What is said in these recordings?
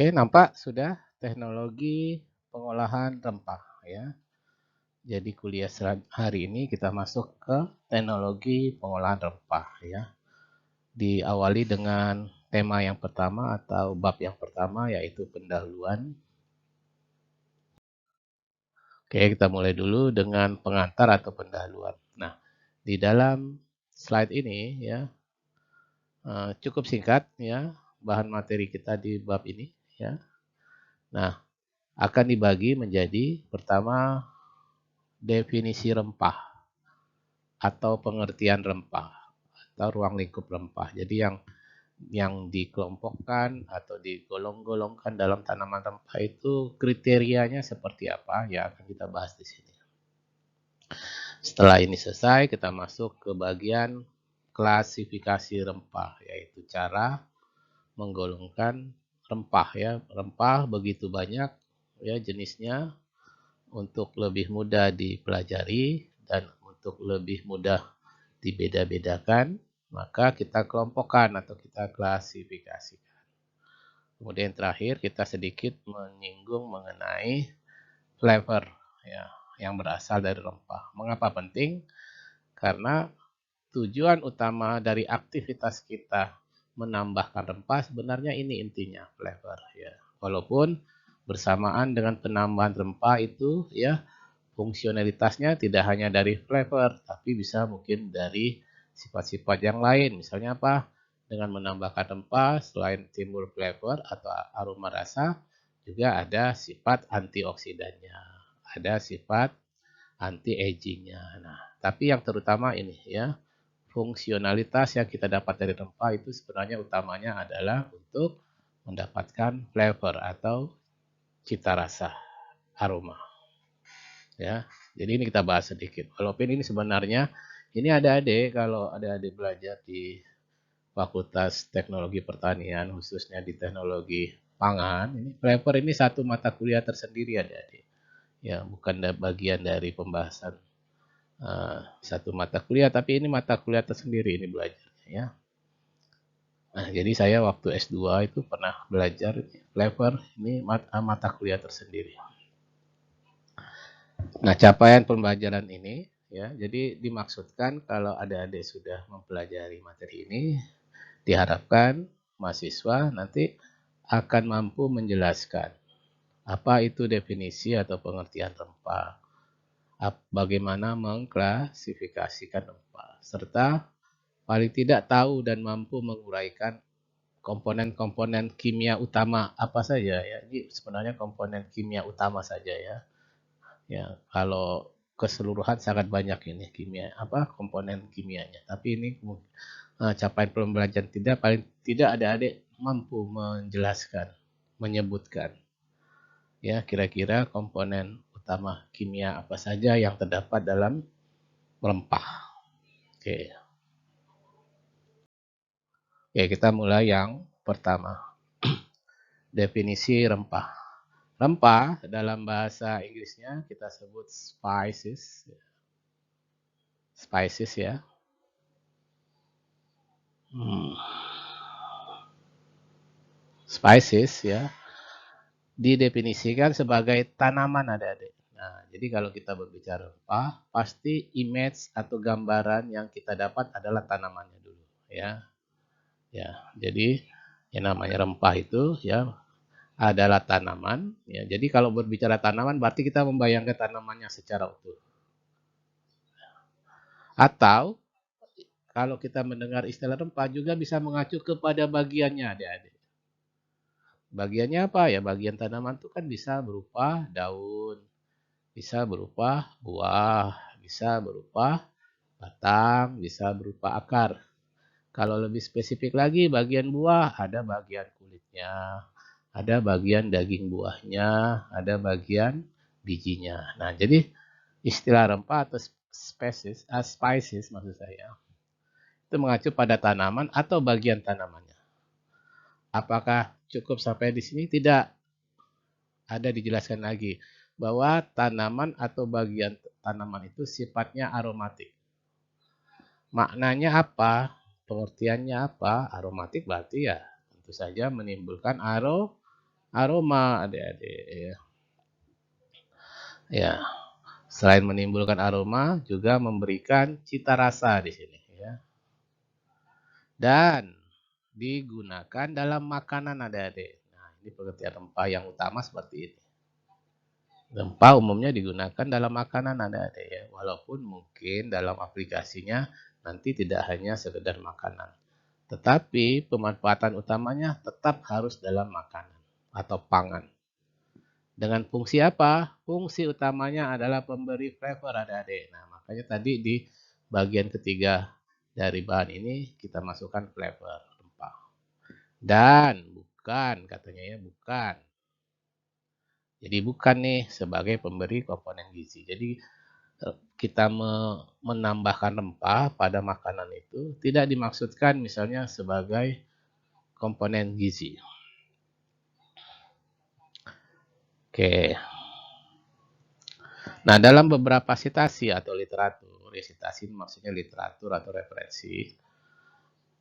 Oke, nampak sudah teknologi pengolahan rempah ya. Jadi kuliah hari ini kita masuk ke teknologi pengolahan rempah ya. Diawali dengan tema yang pertama atau bab yang pertama yaitu pendahuluan. Oke, kita mulai dulu dengan pengantar atau pendahuluan. Nah, di dalam slide ini ya cukup singkat ya bahan materi kita di bab ini ya. Nah, akan dibagi menjadi pertama definisi rempah atau pengertian rempah atau ruang lingkup rempah. Jadi yang dikelompokkan atau digolong-golongkan dalam tanaman rempah itu kriterianya seperti apa ya akan kita bahas di sini. Setelah ini selesai, kita masuk ke bagian klasifikasi rempah, yaitu cara menggolongkan rempah ya. Rempah begitu banyak ya jenisnya. Untuk lebih mudah dipelajari dan untuk lebih mudah dibeda-bedakan, maka kita kelompokkan atau kita klasifikasikan. Kemudian terakhir kita sedikit menyinggung mengenai flavor ya, yang berasal dari rempah. Mengapa penting? Karena tujuan utama dari aktivitas kita menambahkan rempah sebenarnya ini intinya flavor ya. Walaupun bersamaan dengan penambahan rempah itu ya fungsionalitasnya tidak hanya dari flavor tapi bisa mungkin dari sifat-sifat yang lain. Misalnya apa? Dengan menambahkan rempah selain timbul flavor atau aroma rasa juga ada sifat antioksidannya, ada sifat anti-agingnya. Nah, tapi yang terutama ini ya fungsionalitas yang kita dapat dari rempah itu sebenarnya utamanya adalah untuk mendapatkan flavor atau cita rasa aroma ya. Jadi ini kita bahas sedikit. Walaupun ini sebenarnya ini adik-adik kalau adik-adik belajar di Fakultas Teknologi Pertanian khususnya di teknologi pangan, ini flavor ini satu mata kuliah tersendiri adik-adik. Ya, bukan bagian dari pembahasan satu mata kuliah, tapi ini mata kuliah tersendiri ini belajarnya ya. Nah, jadi saya waktu S2 itu pernah belajar flavor ini mata kuliah tersendiri. Nah, capaian pembelajaran ini ya, jadi dimaksudkan kalau adik-adik sudah mempelajari materi ini, diharapkan mahasiswa nanti akan mampu menjelaskan apa itu definisi atau pengertian rempah, bagaimana mengklasifikasikan rempah, serta paling tidak tahu dan mampu menguraikan komponen-komponen kimia utama apa saja ya. Ini sebenarnya komponen kimia utama saja ya. Ya, kalau keseluruhan sangat banyak ini kimia apa komponen kimianya. Tapi ini capaian pembelajaran tidak paling tidak adik-adik mampu menjelaskan, menyebutkan ya kira-kira komponen utama kimia apa saja yang terdapat dalam rempah. Oke. Oke, kita mulai yang pertama. Definisi rempah. Rempah dalam bahasa Inggrisnya kita sebut spices. Spices ya. Spices ya didefinisikan sebagai tanaman adik-adik. Nah, jadi kalau kita berbicara rempah, pasti image atau gambaran yang kita dapat adalah tanamannya dulu ya. Ya, jadi yang namanya rempah itu ya adalah tanaman ya. Jadi kalau berbicara tanaman berarti kita membayangkan tanamannya secara utuh. Atau kalau kita mendengar istilah rempah juga bisa mengacu kepada bagiannya adik-adik. Bagiannya apa ya? Bagian tanaman itu kan bisa berupa daun, bisa berupa buah, bisa berupa batang, bisa berupa akar. Kalau lebih spesifik lagi, bagian buah ada bagian kulitnya, ada bagian daging buahnya, ada bagian bijinya. Nah, jadi istilah rempah atau spices maksud saya, itu mengacu pada tanaman atau bagian tanamannya. Apakah cukup sampai di sini? Tidak. Ada dijelaskan lagi bahwa tanaman atau bagian tanaman itu sifatnya aromatik. Maknanya apa? Pengertiannya apa? Aromatik berarti ya tentu saja menimbulkan aroma adik-adik ya. Ya, selain menimbulkan aroma juga memberikan cita rasa di sini ya. Dan digunakan dalam makanan adik-adik. Nah, ini pengertian rempah yang utama seperti ini. Rempah umumnya digunakan dalam makanan adik-adik ya, walaupun mungkin dalam aplikasinya nanti tidak hanya sekedar makanan. Tetapi pemanfaatan utamanya tetap harus dalam makanan atau pangan. Dengan fungsi apa? Fungsi utamanya adalah pemberi flavor adik-adik. Nah, makanya tadi di bagian ketiga dari bahan ini kita masukkan flavor rempah. Dan bukan, katanya ya, bukan. Jadi bukan nih sebagai pemberi komponen gizi. Jadi kita menambahkan rempah pada makanan itu tidak dimaksudkan misalnya sebagai komponen gizi. Oke. Nah, dalam beberapa sitasi atau literatur, ya sitasi maksudnya literatur atau referensi,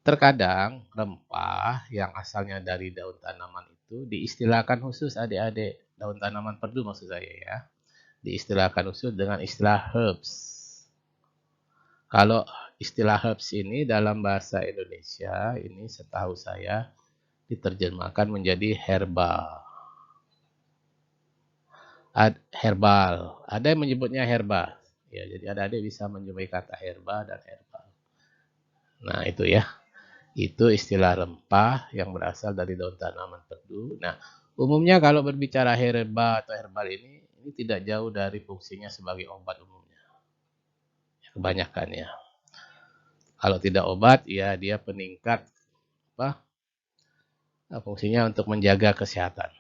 terkadang rempah yang asalnya dari daun tanaman itu diistilahkan khusus adik-adik, daun tanaman perdu maksud saya ya, diistilahkan khusus dengan istilah herbs. Kalau istilah herbs ini dalam bahasa Indonesia, ini setahu saya diterjemahkan menjadi herbal. Herbal. Ada yang menyebutnya herba. Ya, jadi adik-adik bisa menjumpai kata herba dan herbal. Nah, itu ya. Itu istilah rempah yang berasal dari daun tanaman perdu. Nah, umumnya kalau berbicara herba atau herbal ini tidak jauh dari fungsinya sebagai obat umumnya. Kebanyakan ya. Kalau tidak obat, ya dia peningkat apa? Fungsinya untuk menjaga kesehatan.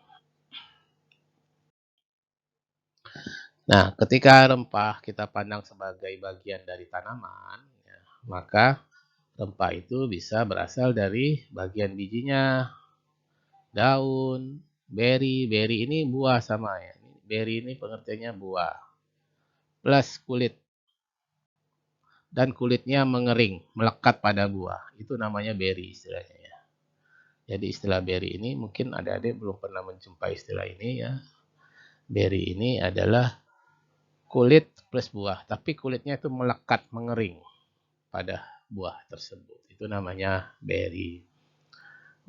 Nah, ketika rempah kita pandang sebagai bagian dari tanaman, ya, maka rempah itu bisa berasal dari bagian bijinya, daun, beri. Beri ini buah sama ya. Beri ini pengertiannya buah. Plus kulit. Dan kulitnya mengering, melekat pada buah. Itu namanya beri istilahnya ya. Jadi istilah beri ini mungkin adik-adik belum pernah menjumpai istilah ini ya. Beri ini adalah kulit plus buah, tapi kulitnya itu melekat, mengering pada buah tersebut. Itu namanya beri.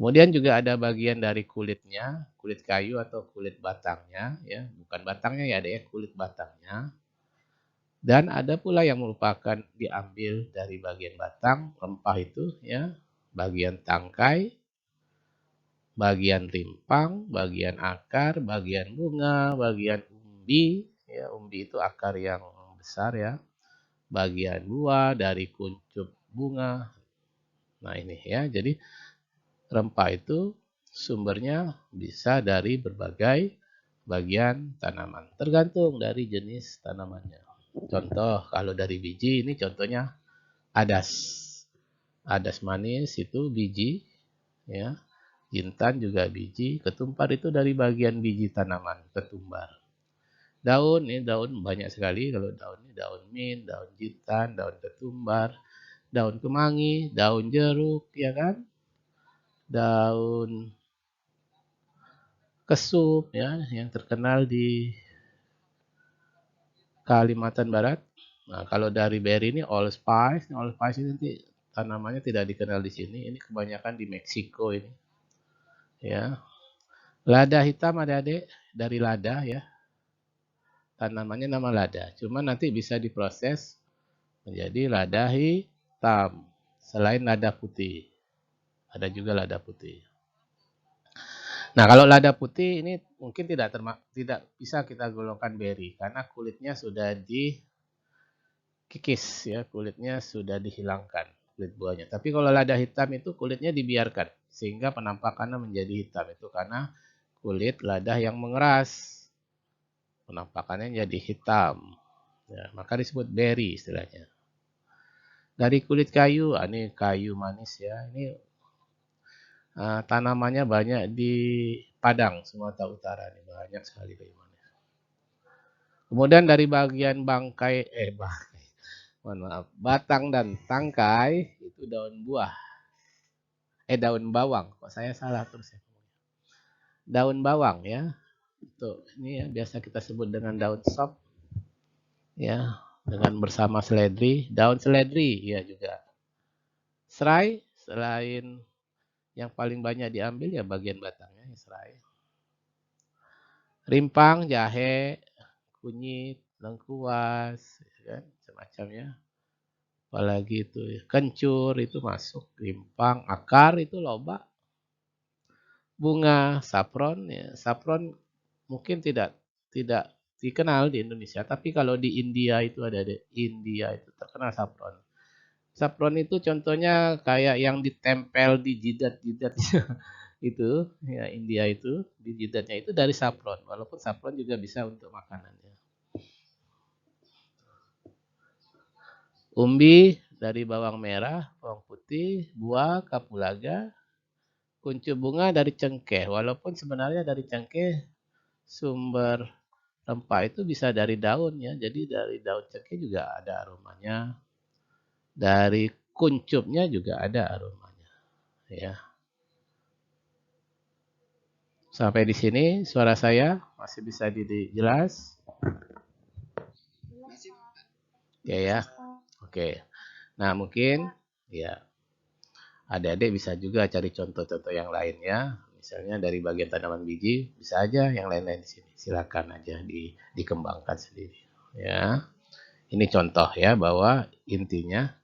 Kemudian juga ada bagian dari kulitnya, kulit kayu atau kulit batangnya, ya, bukan batangnya ya, ada ya kulit batangnya. Dan ada pula yang merupakan diambil dari bagian batang, rempah itu, ya, bagian tangkai, bagian rimpang, bagian akar, bagian bunga, bagian umbi, ya, umbi itu akar yang besar ya, bagian buah dari kuncup bunga. Nah ini ya, jadi rempah itu sumbernya bisa dari berbagai bagian tanaman, tergantung dari jenis tanamannya. Contoh, kalau dari biji ini contohnya adas. Adas manis itu biji, ya. Jintan juga biji, ketumbar itu dari bagian biji tanaman, ketumbar. Daun, ini daun banyak sekali, kalau daun ini daun mint, daun jintan, daun ketumbar, daun kemangi, daun jeruk, ya kan? Daun kesum ya yang terkenal di Kalimantan Barat. Nah, kalau dari beri ini allspice, allspice ini nanti tanamannya tidak dikenal di sini. Ini kebanyakan di Meksiko ini. Ya. Lada hitam adik-adik dari lada ya. Tanamannya nama lada. Cuma nanti bisa diproses menjadi lada hitam. Selain lada putih. Ada juga lada putih. Nah, kalau lada putih ini mungkin tidak bisa kita golongkan beri karena kulitnya sudah dikikis ya, kulitnya sudah dihilangkan kulit buahnya. Tapi kalau lada hitam itu kulitnya dibiarkan sehingga penampakannya menjadi hitam itu karena kulit lada yang mengeras. Penampakannya jadi hitam. Ya, maka disebut beri istilahnya. Dari kulit kayu, ini kayu manis ya. Ini tanamannya banyak di Padang, Sumatera Utara nih, banyak sekali kayu manis. Kemudian dari bagian batang dan tangkai itu daun buah. Daun bawang. Kok saya salah terus ya. daun bawang ya. Tuh, ini ya biasa kita sebut dengan daun sop ya, dengan bersama seledri, daun seledri ya juga. Serai, selain yang paling banyak diambil ya bagian batangnya serai. Rimpang, jahe, kunyit, lengkuas, ya kan, semacamnya. Apalagi itu ya, kencur itu masuk, rimpang, akar itu loba, bunga, saffron ya, saffron mungkin tidak dikenal di Indonesia, tapi kalau di India itu ada di India itu terkenal saffron. Saffron itu contohnya kayak yang ditempel di jidat-jidat itu ya India itu di jidatnya itu dari saffron. Walaupun saffron juga bisa untuk makanannya. Umbi dari bawang merah, bawang putih, buah, kapulaga, kuncup bunga dari cengkeh. Walaupun sebenarnya dari cengkeh sumber rempah itu bisa dari daun ya. Jadi dari daun cengkeh juga ada aromanya. Dari kuncupnya juga ada aromanya ya. Sampai di sini suara saya masih bisa jelas? Ya ya. Oke. Nah, mungkin ya adik-adik bisa juga cari contoh-contoh yang lainnya. Misalnya dari bagian tanaman biji, bisa aja yang lain-lain di sini. Silakan aja dikembangkan sendiri. Ya, ini contoh ya bahwa intinya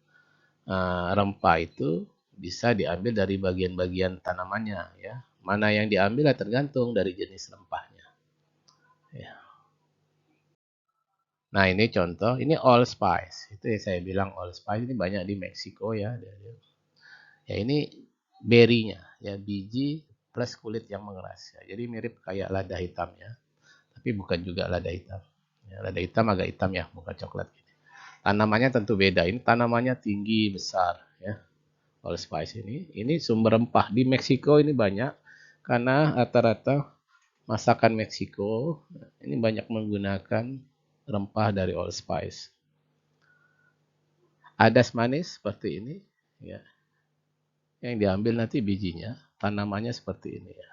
rempah itu bisa diambil dari bagian-bagian tanamannya. Ya, mana yang diambil tergantung dari jenis rempahnya. Ya. Nah ini contoh, ini allspice. Itu yang saya bilang allspice ini banyak di Meksiko ya. Ya ini berry-nya, ya biji plus kulit yang mengeras. Ya, jadi mirip kayak lada hitam ya, tapi bukan juga lada hitam. Ya, lada hitam agak hitam ya, bukan coklat. Tanamannya tentu beda. Ini tanamannya tinggi besar ya. Allspice ini sumber rempah di Meksiko ini banyak karena rata-rata masakan Meksiko ini banyak menggunakan rempah dari allspice. Adas manis seperti ini ya. Yang diambil nanti bijinya, tanamannya seperti ini ya.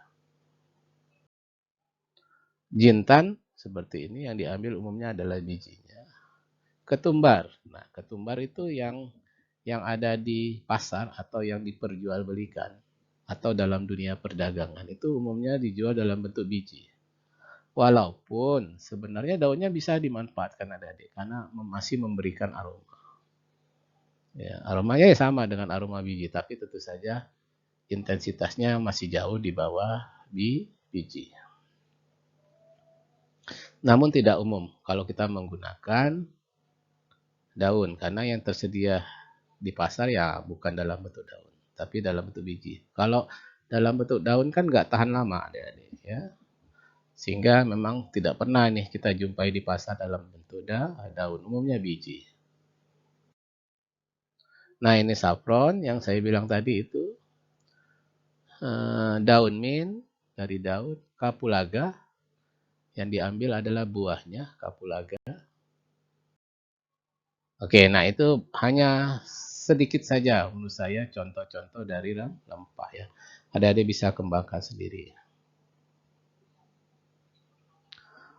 Jintan seperti ini yang diambil umumnya adalah bijinya. Ketumbar. Nah, ketumbar itu yang ada di pasar atau yang diperjualbelikan atau dalam dunia perdagangan itu umumnya dijual dalam bentuk biji. Walaupun sebenarnya daunnya bisa dimanfaatkan adik-adik karena masih memberikan aroma. Ya, aromanya ya sama dengan aroma biji, tapi tentu saja intensitasnya masih jauh di bawah biji. Namun tidak umum kalau kita menggunakan daun karena yang tersedia di pasar ya bukan dalam bentuk daun, tapi dalam bentuk biji. Kalau dalam bentuk daun kan nggak tahan lama adik-adik ya. Sehingga memang tidak pernah nih kita jumpai di pasar dalam bentuk daun, umumnya biji. Nah ini saffron yang saya bilang tadi itu daun mint dari daun, kapulaga yang diambil adalah buahnya kapulaga. Oke, nah itu hanya sedikit saja menurut saya contoh-contoh dari rempah ya. Adik-adik bisa kembangkan sendiri.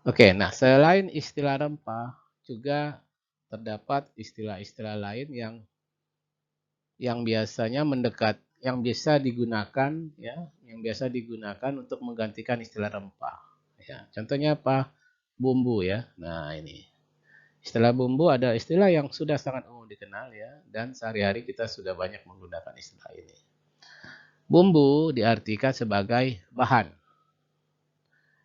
Oke, nah selain istilah rempah juga terdapat istilah-istilah lain yang biasanya mendekat, yang biasa digunakan ya, yang biasa digunakan untuk menggantikan istilah rempah. Ya, contohnya apa? Bumbu ya. Nah ini istilah bumbu ada istilah yang sudah sangat umum dikenal ya, dan sehari-hari kita sudah banyak menggunakan istilah ini. Bumbu diartikan sebagai bahan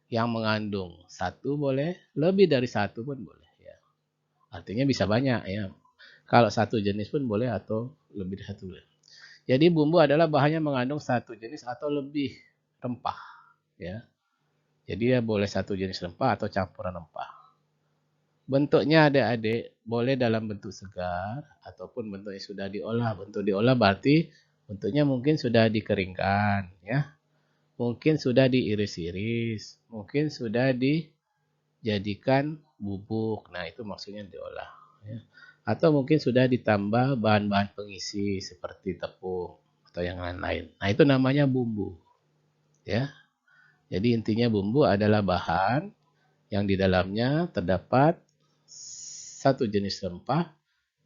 yang mengandung satu boleh, lebih dari satu pun boleh ya. Artinya bisa banyak ya. Kalau satu jenis pun boleh atau lebih dari satu boleh. Jadi bumbu adalah bahannya mengandung satu jenis atau lebih rempah ya. Jadi ya boleh satu jenis rempah atau campuran rempah. Bentuknya adik-adik boleh dalam bentuk segar ataupun bentuknya sudah diolah. Bentuk diolah berarti bentuknya mungkin sudah dikeringkan ya. Mungkin sudah diiris-iris, mungkin sudah dijadikan bubuk. Nah, itu maksudnya diolah ya. Atau mungkin sudah ditambah bahan-bahan pengisi seperti tepung atau yang lain-lain. Nah, itu namanya bumbu ya. Jadi intinya bumbu adalah bahan yang di dalamnya terdapat satu jenis rempah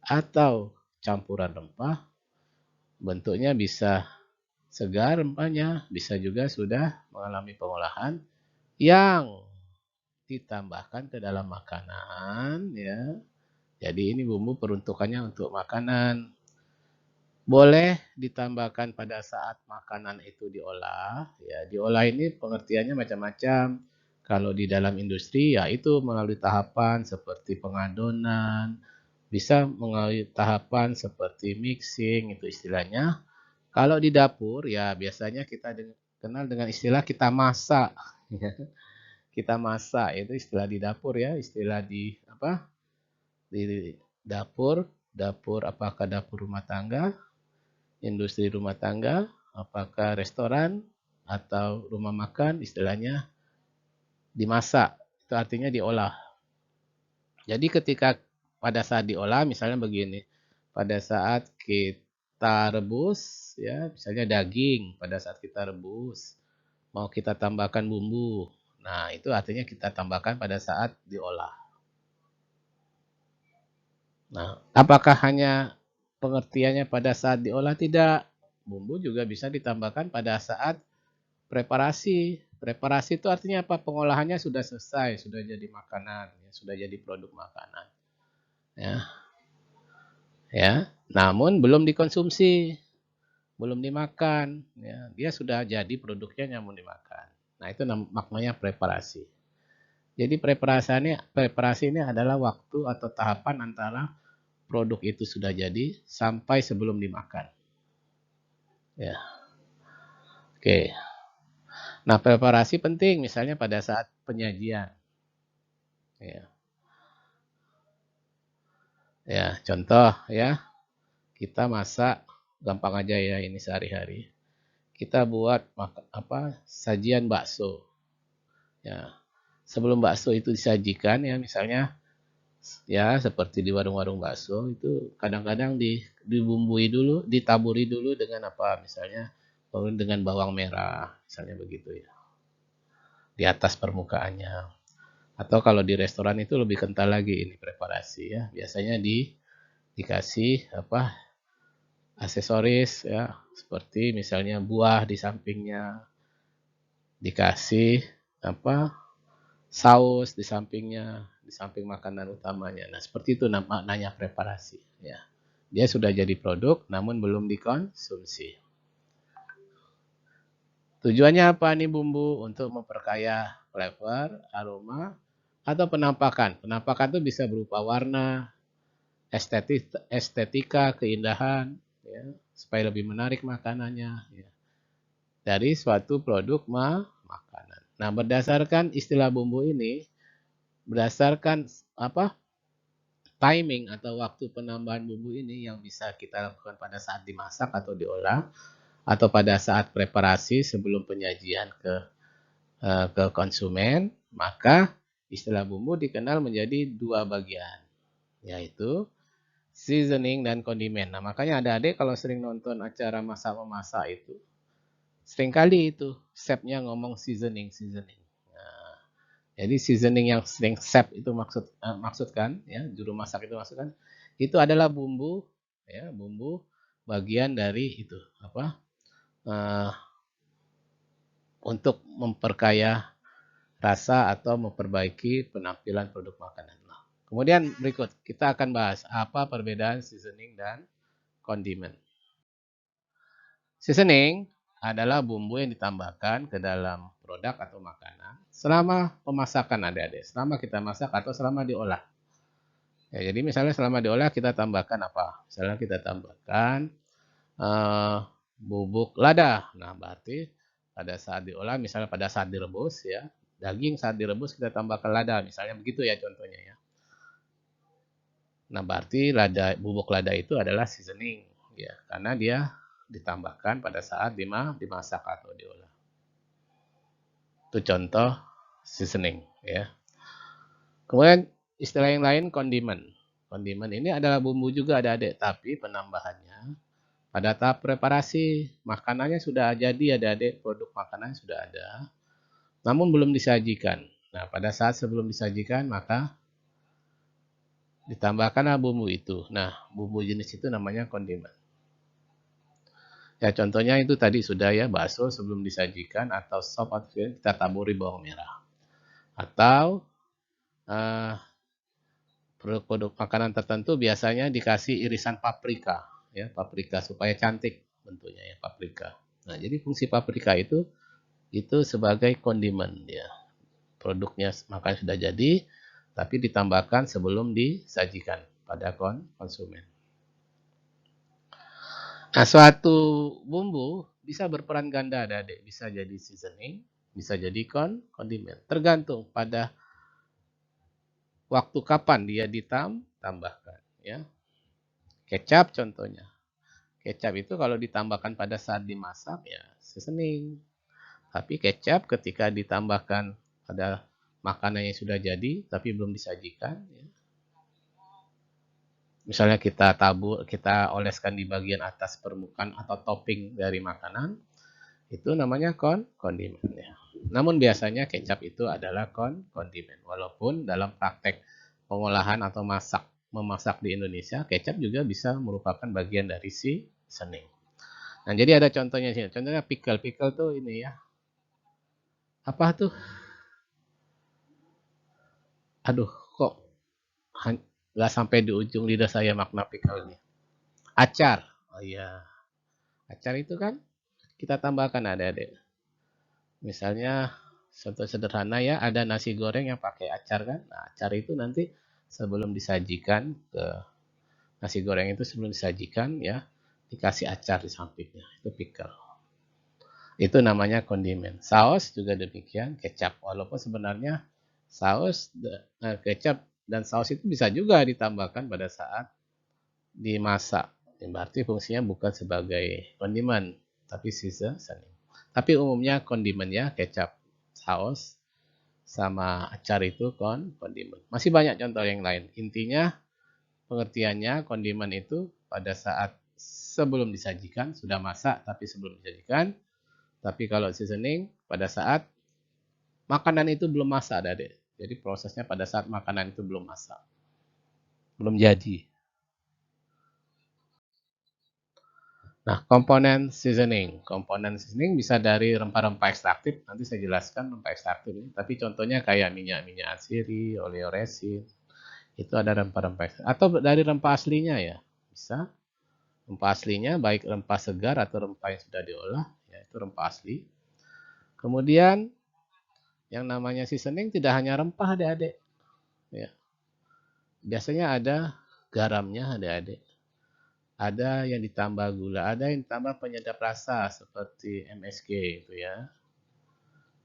atau campuran rempah. Bentuknya bisa segar rempahnya, bisa juga sudah mengalami pengolahan yang ditambahkan ke dalam makanan ya. Jadi ini bumbu peruntukannya untuk makanan. Boleh ditambahkan pada saat makanan itu diolah. Ya, diolah ini pengertiannya macam-macam. Kalau di dalam industri ya itu melalui tahapan seperti pengadonan, bisa melalui tahapan seperti mixing itu istilahnya. Kalau di dapur ya biasanya kita kenal dengan istilah kita masak. Kita masak itu istilah di dapur ya, istilah di apa? Di dapur, dapur apakah dapur rumah tangga, industri rumah tangga, apakah restoran atau rumah makan, istilahnya dimasak. Itu artinya diolah. Jadi ketika pada saat diolah, misalnya begini, pada saat kita rebus, ya misalnya daging, pada saat kita rebus, mau kita tambahkan bumbu. Nah, itu artinya kita tambahkan pada saat diolah. Nah, apakah hanya pengertiannya pada saat diolah? Tidak. Bumbu juga bisa ditambahkan pada saat preparasi. Preparasi itu artinya apa? Pengolahannya sudah selesai, sudah jadi makanan, ya, sudah jadi produk makanan. Ya, ya. Namun belum dikonsumsi, belum dimakan. Ya, dia sudah jadi produknya namun dimakan. Nah, itu maknanya preparasi. Jadi preparasi ini adalah waktu atau tahapan antara produk itu sudah jadi sampai sebelum dimakan. Ya, oke. Nah, preparasi penting misalnya pada saat penyajian. Ya, ya contoh ya, kita masak gampang aja ya ini sehari-hari. Kita buat sajian bakso. Ya, sebelum bakso itu disajikan ya misalnya ya seperti di warung-warung bakso itu kadang-kadang dibumbui dulu, ditaburi dulu dengan apa misalnya dengan bawang merah misalnya begitu ya di atas permukaannya. Atau kalau di restoran itu lebih kental lagi ini preparasi ya. Biasanya dikasih aksesoris ya seperti misalnya buah di sampingnya, dikasih saus di sampingnya, di samping makanan utamanya. Nah, seperti itu maknanya preparasi ya. Dia sudah jadi produk namun belum dikonsumsi. Tujuannya apa nih bumbu? Untuk memperkaya flavor, aroma, atau penampakan. Penampakan itu bisa berupa warna, estetika, keindahan, ya, supaya lebih menarik makanannya. Ya, dari suatu produk makanan. Nah, berdasarkan istilah bumbu ini, berdasarkan timing atau waktu penambahan bumbu ini yang bisa kita lakukan pada saat dimasak atau diolah, atau pada saat preparasi sebelum penyajian ke konsumen, maka istilah bumbu dikenal menjadi dua bagian, yaitu seasoning dan kondimen. Nah, makanya adik-adik kalau sering nonton acara masak-memasak itu, seringkali itu chefnya ngomong seasoning. Nah, jadi seasoning yang sering chef itu maksudkan, ya, juru masak itu maksudkan, itu adalah bumbu, ya, bumbu bagian dari itu uh, untuk memperkaya rasa atau memperbaiki penampilan produk makanan. Nah, kemudian berikut kita akan bahas apa perbedaan seasoning dan kondimen. Seasoning adalah bumbu yang ditambahkan ke dalam produk atau makanan selama pemasakan adik-adik, selama kita masak atau selama diolah. Ya, jadi misalnya selama diolah kita tambahkan apa? Misalnya kita tambahkan bubuk lada. Nah, berarti pada saat diolah, misalnya pada saat direbus ya, daging saat direbus kita tambahkan lada, misalnya begitu ya contohnya ya. Nah, berarti bubuk lada itu adalah seasoning ya, karena dia ditambahkan pada saat dimasak atau diolah. Itu contoh seasoning ya. Kemudian istilah yang lain kondimen. Kondimen ini adalah bumbu juga adik-adik, tapi penambahannya pada tahap preparasi. Makanannya sudah jadi adik-adik, produk makanan sudah ada. namun belum disajikan. Nah, pada saat sebelum disajikan, maka ditambahkanlah bumbu itu. Nah, bumbu jenis itu namanya kondimen. Ya, contohnya itu tadi sudah ya, bakso sebelum disajikan atau sop atau kita taburi bawang merah. Atau produk-produk makanan tertentu biasanya dikasih irisan paprika, ya, paprika supaya cantik bentuknya ya, paprika. Nah, jadi fungsi paprika itu sebagai kondimen ya. Produknya makan sudah jadi, tapi ditambahkan sebelum disajikan pada konsumen. Nah, suatu bumbu bisa berperan ganda, adik-adik. Bisa jadi seasoning, bisa jadi kondimen. Tergantung pada waktu kapan dia ditambahkan. Ya. Kecap contohnya. Kecap itu kalau ditambahkan pada saat dimasak, ya seasoning. Tapi kecap ketika ditambahkan pada makanan yang sudah jadi, tapi belum disajikan, ya. Misalnya kita oleskan di bagian atas permukaan atau topping dari makanan, itu namanya kondimen. Ya. Namun biasanya kecap itu adalah kondimen. Walaupun dalam praktek pengolahan atau memasak di Indonesia, kecap juga bisa merupakan bagian dari seasoning. Nah, jadi ada contohnya sini. Contohnya pickle. Pickle tuh ini ya. Apa tuh? Aduh, kok nggak sampai di ujung lidah saya makna pickle ini. Acar. Oh iya. Acar itu kan kita tambahkan adik-adik. Misalnya contoh sederhana ya, ada nasi goreng yang pakai acar kan. Nah, acar itu nanti sebelum disajikan ke nasi goreng itu sebelum disajikan ya, dikasih acar di sampingnya. Itu pickle. Itu namanya kondimen. Saus juga demikian, kecap. Walaupun sebenarnya saus, kecap dan saus itu bisa juga ditambahkan pada saat dimasak. Berarti fungsinya bukan sebagai kondimen, tapi seasoning. Tapi umumnya kondimennya kecap, saus, sama acar itu kondimen. Masih banyak contoh yang lain. Intinya pengertiannya kondimen itu pada saat sebelum disajikan, sudah masak tapi sebelum disajikan. Tapi kalau seasoning pada saat makanan itu belum masak, adik. Jadi prosesnya pada saat makanan itu belum masak. Belum jadi. Nah, komponen seasoning. Komponen seasoning bisa dari rempah-rempah ekstraktif. Nanti saya jelaskan rempah ekstraktif ini. Tapi contohnya kayak minyak-minyak atsiri, oleoresin. Itu ada rempah-rempah ekstraktif. Atau dari rempah aslinya ya. Bisa. Rempah aslinya baik rempah segar atau rempah yang sudah diolah. Ya, itu rempah asli. Kemudian yang namanya seasoning tidak hanya rempah adik-adik. Ya. Biasanya ada garamnya adik-adik. Ada yang ditambah gula, ada yang ditambah penyedap rasa seperti MSG itu ya.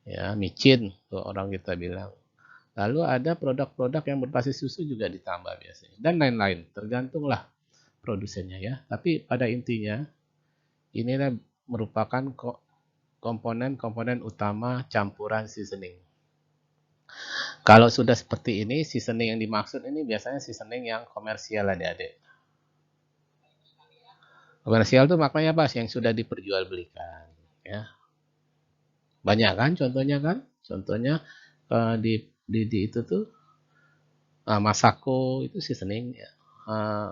Ya, micin tuh orang kita bilang. Lalu ada produk-produk yang berbasis susu juga ditambah biasanya dan lain-lain, tergantunglah produsennya ya. Tapi pada intinya inilah merupakan komponen-komponen utama campuran seasoning. Kalau sudah seperti ini, seasoning yang dimaksud ini biasanya seasoning yang komersial adik-adik. Komersial itu maknanya apa? Yang sudah diperjualbelikan. Ya. Banyak kan contohnya kan? Contohnya di itu tuh Masako itu seasoning. Ya.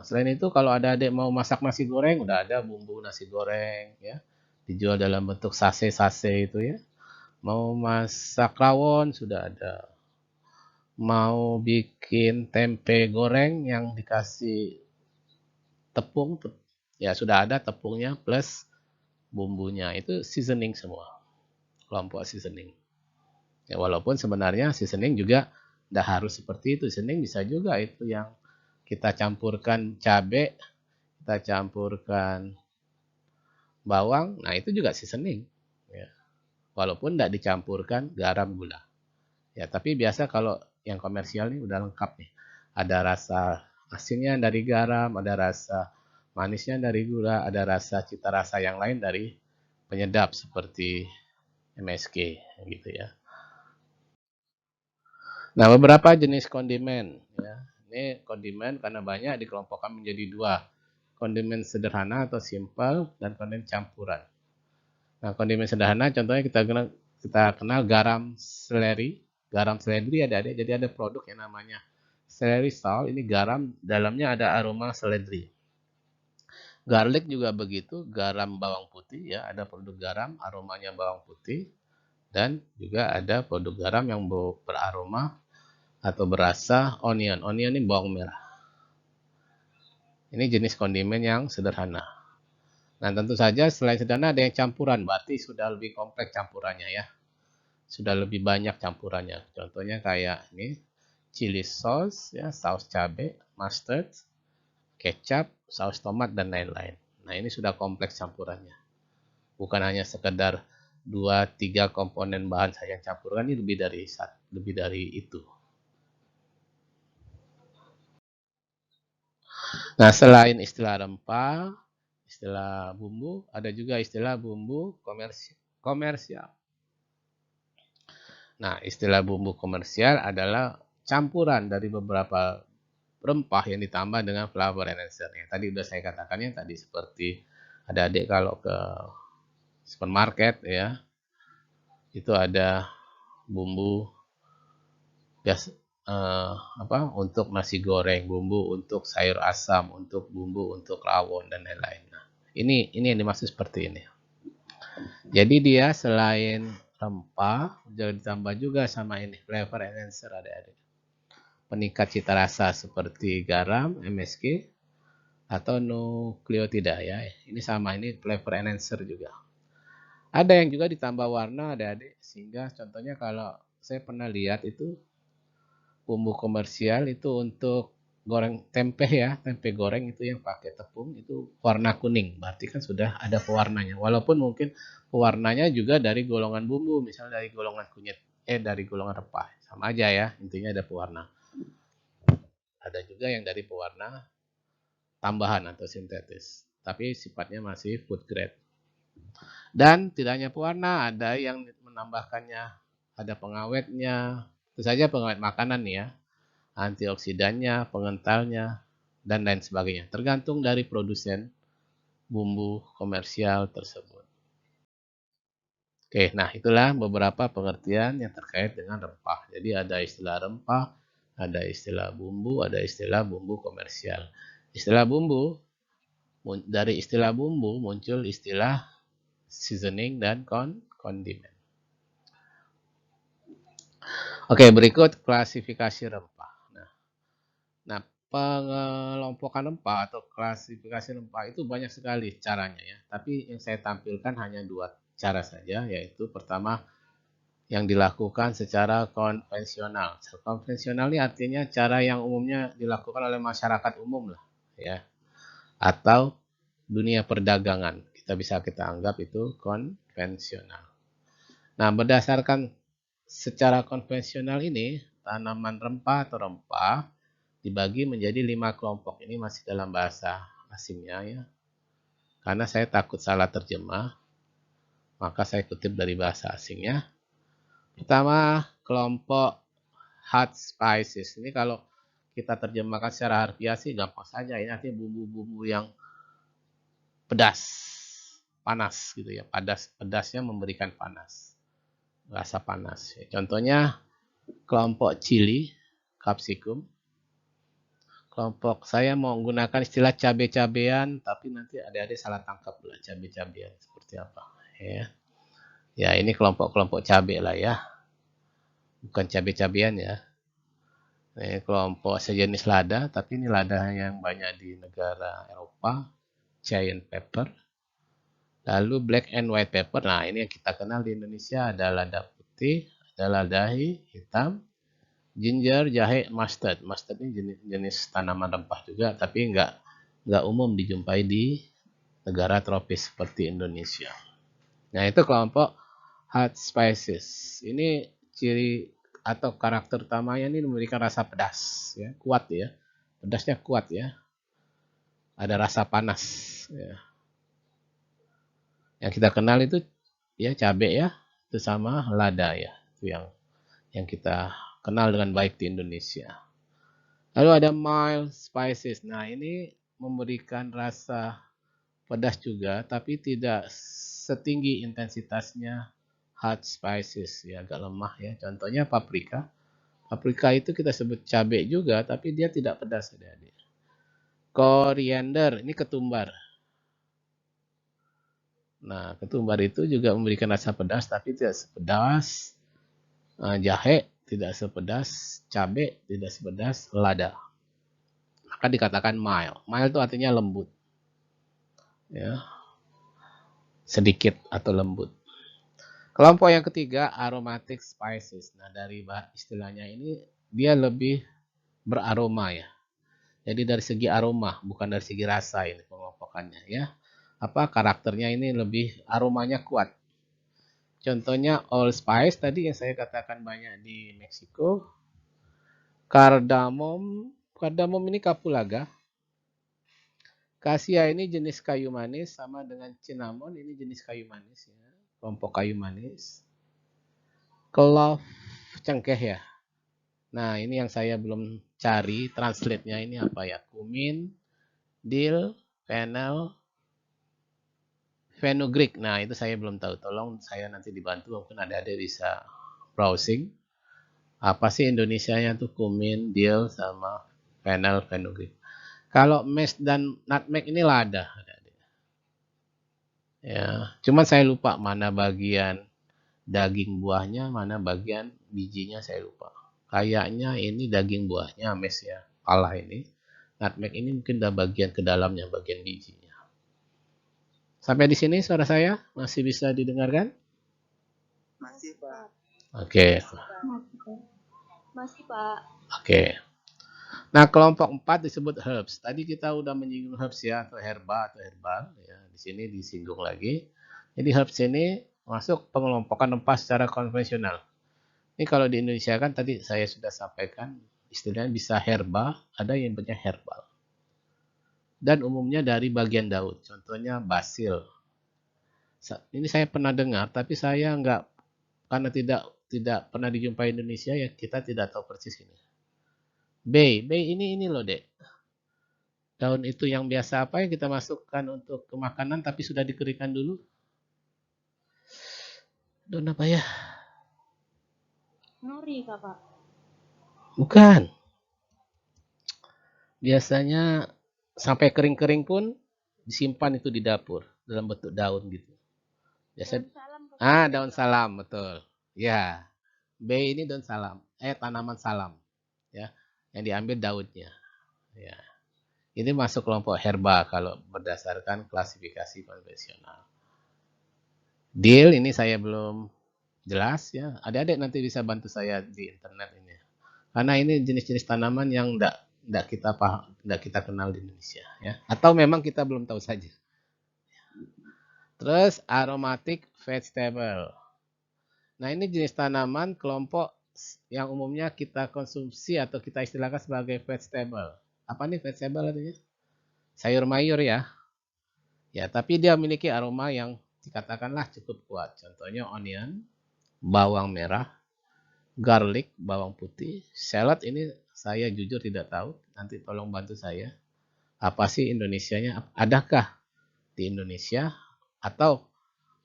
Selain itu kalau ada adik mau masak nasi goreng, udah ada bumbu nasi goreng ya. Dijual dalam bentuk sase-sase itu ya. Mau masak rawon sudah ada. Mau bikin tempe goreng yang dikasih tepung, ya sudah ada tepungnya plus bumbunya. Itu seasoning semua. Kelompok seasoning. Ya, walaupun sebenarnya seasoning juga tidak harus seperti itu. Seasoning bisa juga itu yang kita campurkan cabai, kita campurkan bawang, nah itu juga seasoning. Ya. Walaupun tidak dicampurkan garam gula. Ya, tapi biasa kalau yang komersial ini udah lengkap nih. Ada rasa asinnya dari garam, ada rasa manisnya dari gula, ada rasa cita rasa yang lain dari penyedap seperti MSG gitu ya. Nah, beberapa jenis kondimen ya. Ini kondimen karena banyak dikelompokkan menjadi dua. Kondimen sederhana atau simple dan kondimen campuran. Nah, kondimen sederhana contohnya kita kita kenal garam seledri. Garam seledri ada, jadi ada produk yang namanya seledri salt. Ini garam, dalamnya ada aroma seledri. Garlic juga begitu, garam bawang putih ya, ada produk garam aromanya bawang putih, dan juga ada produk garam yang beraroma atau berasa onion. Onion ini bawang merah. Ini jenis kondimen yang sederhana. Nah, tentu saja selain sederhana ada yang campuran, berarti sudah lebih kompleks campurannya ya. Sudah lebih banyak campurannya. Contohnya kayak ini, chili sauce ya, saus cabai, mustard, kecap, saus tomat dan lain-lain. Nah, ini sudah kompleks campurannya. Bukan hanya sekedar 2-3 komponen bahan saja yang campurkan, ini lebih dari itu. Nah, selain istilah rempah, istilah bumbu, ada juga istilah bumbu komersial. Nah, istilah bumbu komersial adalah campuran dari beberapa rempah yang ditambah dengan flavor enhancer. Yang tadi udah saya katakan ya, tadi seperti adik-adik kalau ke supermarket ya, itu ada bumbu bias untuk nasi goreng, bumbu untuk sayur asam, untuk bumbu untuk rawon dan lain-lain. Nah, ini yang dimaksud seperti ini. Jadi dia selain rempah, jangan ditambah juga sama ini flavor enhancer adik-adik. Peningkat cita rasa seperti garam, MSG, atau nukleotida ya. Ini sama, ini flavor enhancer juga. Ada yang juga ditambah warna adik-adik, sehingga contohnya kalau saya pernah lihat itu bumbu komersial itu untuk goreng tempe ya, tempe goreng itu yang pakai tepung itu warna kuning, berarti kan sudah ada pewarnanya. Walaupun mungkin pewarnanya juga dari golongan bumbu, misalnya dari golongan kunyit, dari golongan rempah, sama aja ya, intinya ada pewarna. Ada juga yang dari pewarna tambahan atau sintetis, tapi sifatnya masih food grade. Dan tidak hanya pewarna, ada yang menambahkannya, ada pengawetnya, itu saja pengawet makanan nih ya, antioksidannya, pengentalnya, dan lain sebagainya. Tergantung dari produsen bumbu komersial tersebut. Oke, nah itulah beberapa pengertian yang terkait dengan rempah. Jadi ada istilah rempah, ada istilah bumbu, ada istilah bumbu komersial. Istilah bumbu, dari istilah bumbu muncul istilah seasoning dan kondimen. Oke, berikut klasifikasi rempah. Nah, pengelompokan rempah atau klasifikasi rempah itu banyak sekali caranya ya. Tapi yang saya tampilkan hanya 2 cara saja, yaitu pertama yang dilakukan secara konvensional. Konvensional ini artinya cara yang umumnya dilakukan oleh masyarakat umum lah ya. Atau dunia perdagangan. Kita anggap itu konvensional. Nah, berdasarkan secara konvensional ini, tanaman rempah atau rempah dibagi menjadi 5 kelompok. Ini masih dalam bahasa asingnya ya. Karena saya takut salah terjemah, maka saya kutip dari bahasa asingnya. Pertama, kelompok hot spices. Ini kalau kita terjemahkan secara harfiah sih gampang saja. Ini artinya bumbu-bumbu yang pedas, panas gitu ya. Pedasnya memberikan panas. Rasa panas. Contohnya kelompok chili, capsicum. Kelompok saya mau menggunakan istilah cabai-cabean, tapi nanti adik-adik salah tangkap lah cabai-cabean seperti apa. Ya ini kelompok-kelompok cabai lah ya, bukan cabai-cabean ya. Ini kelompok sejenis lada, tapi ini lada yang banyak di negara Eropa, giant pepper. Lalu black and white pepper. Nah ini yang kita kenal di Indonesia ada lada putih, ada lada hitam, ginger, jahe, mustard. Mustard ini jenis tanaman rempah juga, tapi nggak umum dijumpai di negara tropis seperti Indonesia. Nah itu kelompok hot spices. Ini ciri atau karakter utamanya ini memberikan rasa pedas, ya, kuat ya. Pedasnya kuat ya. Ada rasa panas. Ya. Yang kita kenal itu ya cabai ya, itu sama lada ya, itu yang kita kenal dengan baik di Indonesia. Lalu ada mild spices. Nah, ini memberikan rasa pedas juga, tapi tidak setinggi intensitasnya hot spices, ya agak lemah ya. Contohnya paprika. Paprika itu kita sebut cabai juga, tapi dia tidak pedas, adik-adik. Koriander, ini ketumbar. Nah, ketumbar itu juga memberikan rasa pedas, tapi tidak sepedas jahe, tidak sepedas cabai, tidak sepedas lada. Maka dikatakan mild. Mild itu artinya lembut, ya, sedikit atau lembut. Kelompok yang ketiga, aromatic spices. Nah, dari istilahnya ini dia lebih beraroma ya. Jadi dari segi aroma, bukan dari segi rasa ini pengelompokannya ya. Karakternya ini lebih aromanya kuat. Contohnya allspice tadi yang saya katakan banyak di Meksiko. Kardamom ini kapulaga. Kasia ini jenis kayu manis, sama dengan cinnamon ini jenis kayu manis ya. Kelompok kayu manis. Clove, cengkeh ya. Nah, ini yang saya belum cari translate-nya ini apa ya? Kumin, dill, fennel, fenugreek. Nah, itu saya belum tahu. Tolong saya nanti dibantu, mungkin ada bisa browsing. Apa sih Indonesianya tuh kumin, dill, sama fennel, fenugreek. Kalau mace dan nutmeg ini lada. Ya, cuman saya lupa mana bagian daging buahnya, mana bagian bijinya saya lupa. Kayaknya ini daging buahnya mace ya, kalah ini. Nutmeg ini mungkin udah bagian ke dalamnya, bagian bijinya. Sampai di sini suara saya masih bisa didengarkan? Masih, Pak. Oke. Masih, Pak. Oke. Nah, kelompok 4 disebut herbs. Tadi kita udah menyinggung herbs ya, atau herba atau herbal ya. Di sini disinggung lagi. Jadi herbs ini masuk pengelompokan rempah secara konvensional. Ini kalau di Indonesia kan tadi saya sudah sampaikan istilahnya bisa herba, ada yang punya herbal. Dan umumnya dari bagian daun. Contohnya basil. Ini saya pernah dengar, tapi saya nggak, karena tidak pernah dijumpai Indonesia ya, kita tidak tahu persis ini. Bay ini loh dek. Daun itu yang biasa apa yang kita masukkan untuk ke makanan tapi sudah dikeringkan dulu? Daun apa ya? Nori, Kakak. Bukan. Biasanya sampai kering-kering pun disimpan itu di dapur dalam bentuk daun gitu. Biasa Daun salam, Kakak. daun salam, betul. Ya. Bay ini daun salam, tanaman salam ya. Yang diambil daunnya. Ya. Ini masuk kelompok herba kalau berdasarkan klasifikasi konvensional. Dill ini saya belum jelas ya. Adik-adik nanti bisa bantu saya di internet ini. Karena ini jenis-jenis tanaman yang tidak kita paham, tidak kita kenal di Indonesia ya. Atau memang kita belum tahu saja. Terus aromatic vegetable. Nah, ini jenis tanaman kelompok yang umumnya kita konsumsi atau kita istilahkan sebagai vegetable. Apa nih vegetable artinya? Sayur mayur ya. Ya, tapi dia memiliki aroma yang dikatakanlah cukup kuat. Contohnya onion, bawang merah, garlic, bawang putih. Salad ini saya jujur tidak tahu. Nanti tolong bantu saya. Apa sih Indonesianya? Adakah di Indonesia? Atau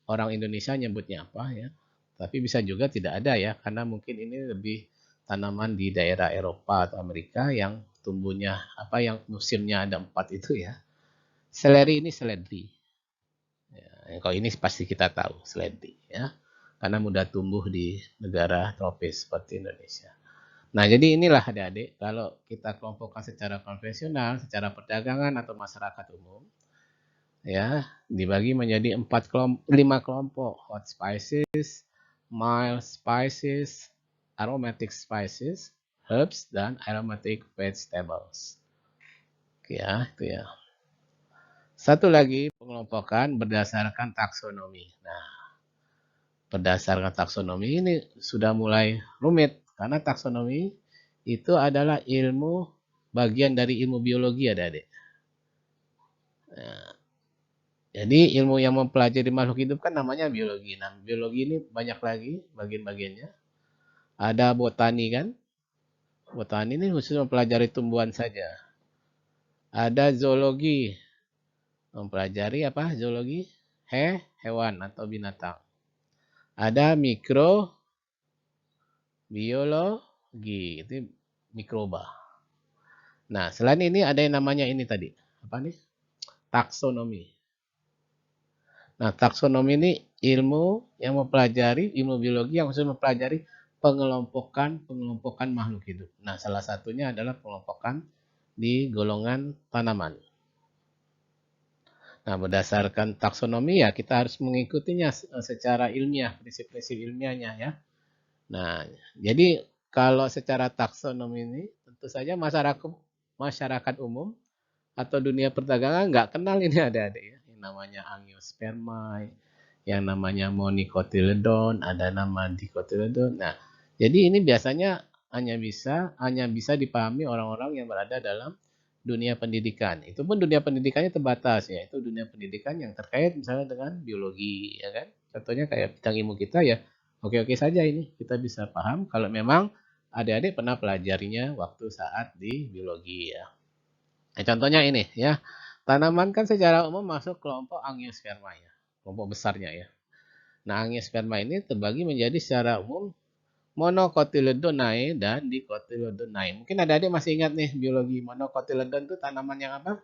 orang Indonesia nyebutnya apa ya? Tapi bisa juga tidak ada ya. Karena mungkin ini lebih tanaman di daerah Eropa atau Amerika yang tumbuhnya yang musimnya ada 4 itu ya. Seleri ini seledri. Ya, kalau ini pasti kita tahu seledri ya. Karena mudah tumbuh di negara tropis seperti Indonesia. Nah, jadi inilah adik-adik, kalau kita kelompokkan secara konvensional, secara perdagangan atau masyarakat umum, ya, dibagi menjadi 5 kelompok. Hot spices, mild spices, aromatic spices, herbs, dan aromatic vegetables. Oke ya, itu ya. Satu lagi pengelompokan berdasarkan taksonomi. Nah, berdasarkan taksonomi ini sudah mulai rumit karena taksonomi itu adalah ilmu bagian dari ilmu biologi adik-adik. Nah, jadi ilmu yang mempelajari makhluk hidup kan namanya biologi. Nah, biologi ini banyak lagi bagian-bagiannya. Ada botani kan? Botani ini khusus mempelajari tumbuhan saja. Ada zoologi, mempelajari apa? Zoologi hewan atau binatang. Ada mikrobiologi, itu mikroba. Nah, selain ini ada yang namanya ini tadi. Apa nih? Taksonomi. Nah, taksonomi ini ilmu yang mempelajari, ilmu biologi yang khusus mempelajari pengelompokan makhluk hidup. Nah, salah satunya adalah pengelompokan di golongan tanaman. Nah, berdasarkan taksonomi ya kita harus mengikutinya secara ilmiah, prinsip-prinsip ilmiahnya ya. Nah, jadi kalau secara taksonomi ini tentu saja masyarakat umum atau dunia perdagangan nggak kenal ini adik-adik ya. Yang namanya Angiospermae, yang namanya Monocotyledon, ada nama Dicotyledon. Nah, jadi ini biasanya hanya bisa dipahami orang-orang yang berada dalam dunia pendidikan. Itu pun dunia pendidikannya terbatas ya. Itu dunia pendidikan yang terkait misalnya dengan biologi ya kan. Contohnya kayak bidang ilmu kita ya. Oke-oke saja ini kita bisa paham kalau memang adik-adik pernah pelajarinya waktu saat di biologi ya. Nah, contohnya ini ya. Tanaman kan secara umum masuk kelompok Angiospermae ya. Kelompok besarnya ya. Nah, Angiospermae ini terbagi menjadi secara umum Monocotyledonae dan Dicotyledonae. Mungkin adik-adik masih ingat nih biologi Monocotyledon itu tanaman yang apa?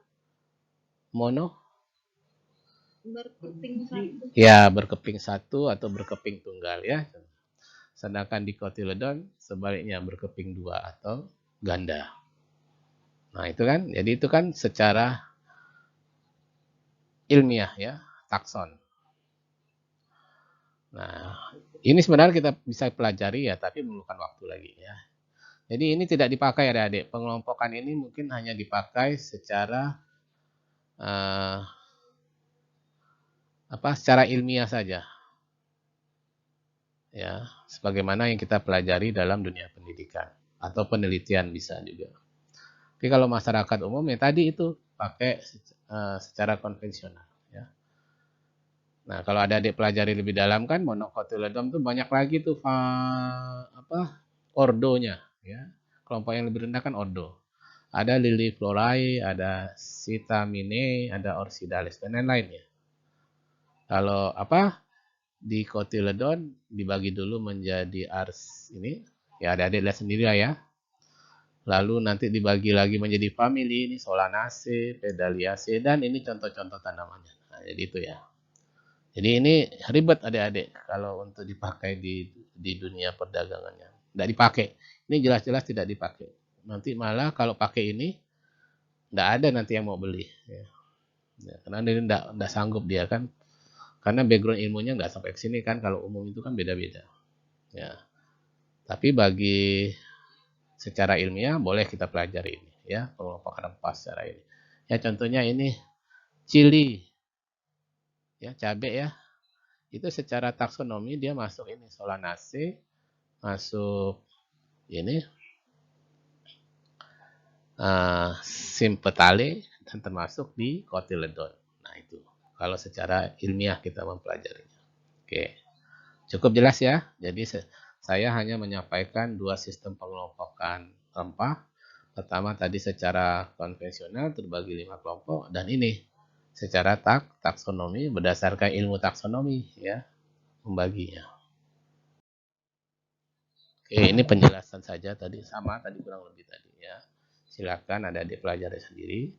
Berkeping satu. Ya, berkeping satu atau berkeping tunggal ya. Sedangkan Dicotyledon sebaliknya berkeping dua atau ganda. Nah, itu kan. Jadi itu kan secara ilmiah ya, takson. Nah, ini sebenarnya kita bisa pelajari ya, tapi memerlukan waktu lagi ya. Jadi ini tidak dipakai adik-adik. Pengelompokan ini mungkin hanya dipakai secara secara ilmiah saja. Ya, sebagaimana yang kita pelajari dalam dunia pendidikan atau penelitian bisa juga. Tapi kalau masyarakat umum ya tadi itu pakai secara konvensional ya. Nah, kalau ada adik pelajari lebih dalam kan Monocotyledon tuh banyak lagi tuh ordonya ya. Kelompok yang lebih rendah kan ordo. Ada Liliflorae, ada Sitaminae, ada Orchidalis dan lain-lain ya. Kalau Dicotyledon dibagi dulu menjadi ini ya adik-adik lihat sendiri lah ya. Lalu nanti dibagi lagi menjadi family ini Solanaceae, Pedaliaceae dan ini contoh-contoh tanamannya. Nah, jadi itu ya. Jadi ini ribet adik-adik kalau untuk dipakai di dunia perdagangannya. Tidak dipakai. Ini jelas-jelas tidak dipakai. Nanti malah kalau pakai ini tidak ada nanti yang mau beli. Ya. Karena ini tidak sanggup dia kan. Karena background ilmunya nggak sampai ke sini kan. Kalau umum itu kan beda-beda. Ya. Tapi bagi secara ilmiah boleh kita pelajari ini ya, pengelompokan rempah secara ini. Ya contohnya ini cili. Ya, cabai ya. Itu secara taksonomi dia masuk ini Solanaceae, masuk ini Sympetale dan termasuk di Cotyledon. Nah, itu kalau secara ilmiah kita mempelajarinya. Oke. Cukup jelas ya. Jadi saya hanya menyampaikan dua sistem pengelompokan rempah. Pertama tadi secara konvensional terbagi 5 kelompok dan ini secara taksonomi berdasarkan ilmu taksonomi ya membaginya. Oke, ini penjelasan saja tadi sama tadi kurang lebih tadi ya. Silakan ada dipelajari sendiri.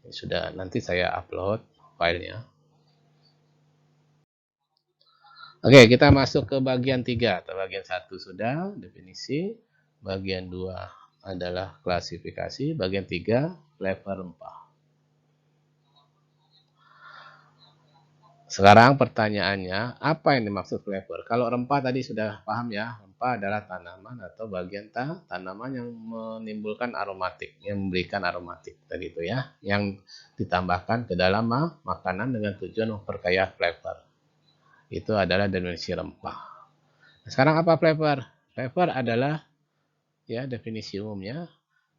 Sudah nanti saya upload filenya. Oke, kita masuk ke bagian 3 atau bagian 1 sudah definisi, bagian 2 adalah klasifikasi, bagian 3 flavor rempah. Sekarang pertanyaannya, apa yang dimaksud flavor? Kalau rempah tadi sudah paham ya, rempah adalah tanaman atau bagian tanaman yang menimbulkan aromatik, yang memberikan aromatik tadi itu ya, yang ditambahkan ke dalam makanan dengan tujuan memperkaya flavor. Itu adalah definisi rempah. Nah, sekarang apa flavor? Flavor adalah ya definisi umumnya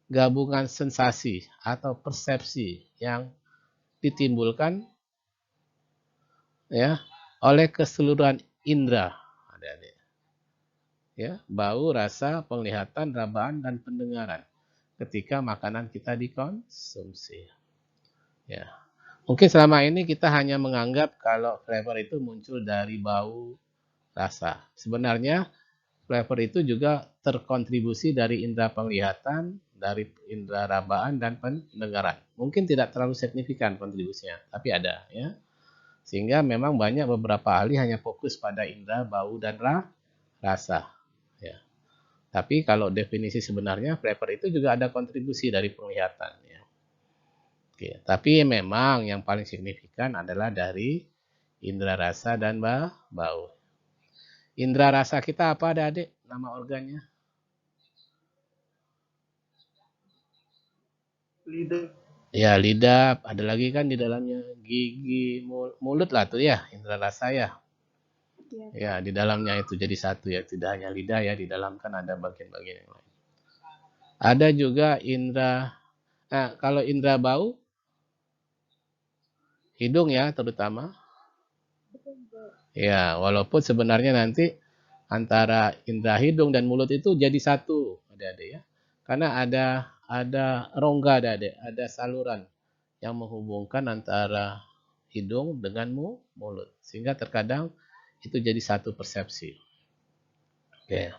gabungan sensasi atau persepsi yang ditimbulkan ya oleh keseluruhan indera adik-adik. Ya, bau, rasa, penglihatan, rabaan dan pendengaran ketika makanan kita dikonsumsi. Ya. Mungkin selama ini kita hanya menganggap kalau flavor itu muncul dari bau, rasa. Sebenarnya flavor itu juga terkontribusi dari indera penglihatan, dari indera rabaan dan pendengaran. Mungkin tidak terlalu signifikan kontribusinya, tapi ada ya. Sehingga memang banyak beberapa ahli hanya fokus pada indera bau dan rasa. Ya. Tapi kalau definisi sebenarnya flavor itu juga ada kontribusi dari penglihatan. Ya. Oke. Tapi memang yang paling signifikan adalah dari indera rasa dan bau. Indera rasa kita apa, Adik? Nama organnya? Lidah. Ya, lidah. Ada lagi kan di dalamnya gigi, mulut lah tuh ya, indera rasa ya. Ya, di dalamnya itu jadi satu ya, tidak hanya lidah ya, di dalam kan ada bagian-bagian yang lain. Ada juga indera, kalau indera bau, hidung ya terutama. Ya, walaupun sebenarnya nanti antara indera hidung dan mulut itu jadi satu, adik-adik ya. Karena ada rongga, adik-adik, ada saluran yang menghubungkan antara hidung dengan mulut. Sehingga terkadang itu jadi satu persepsi. Oke.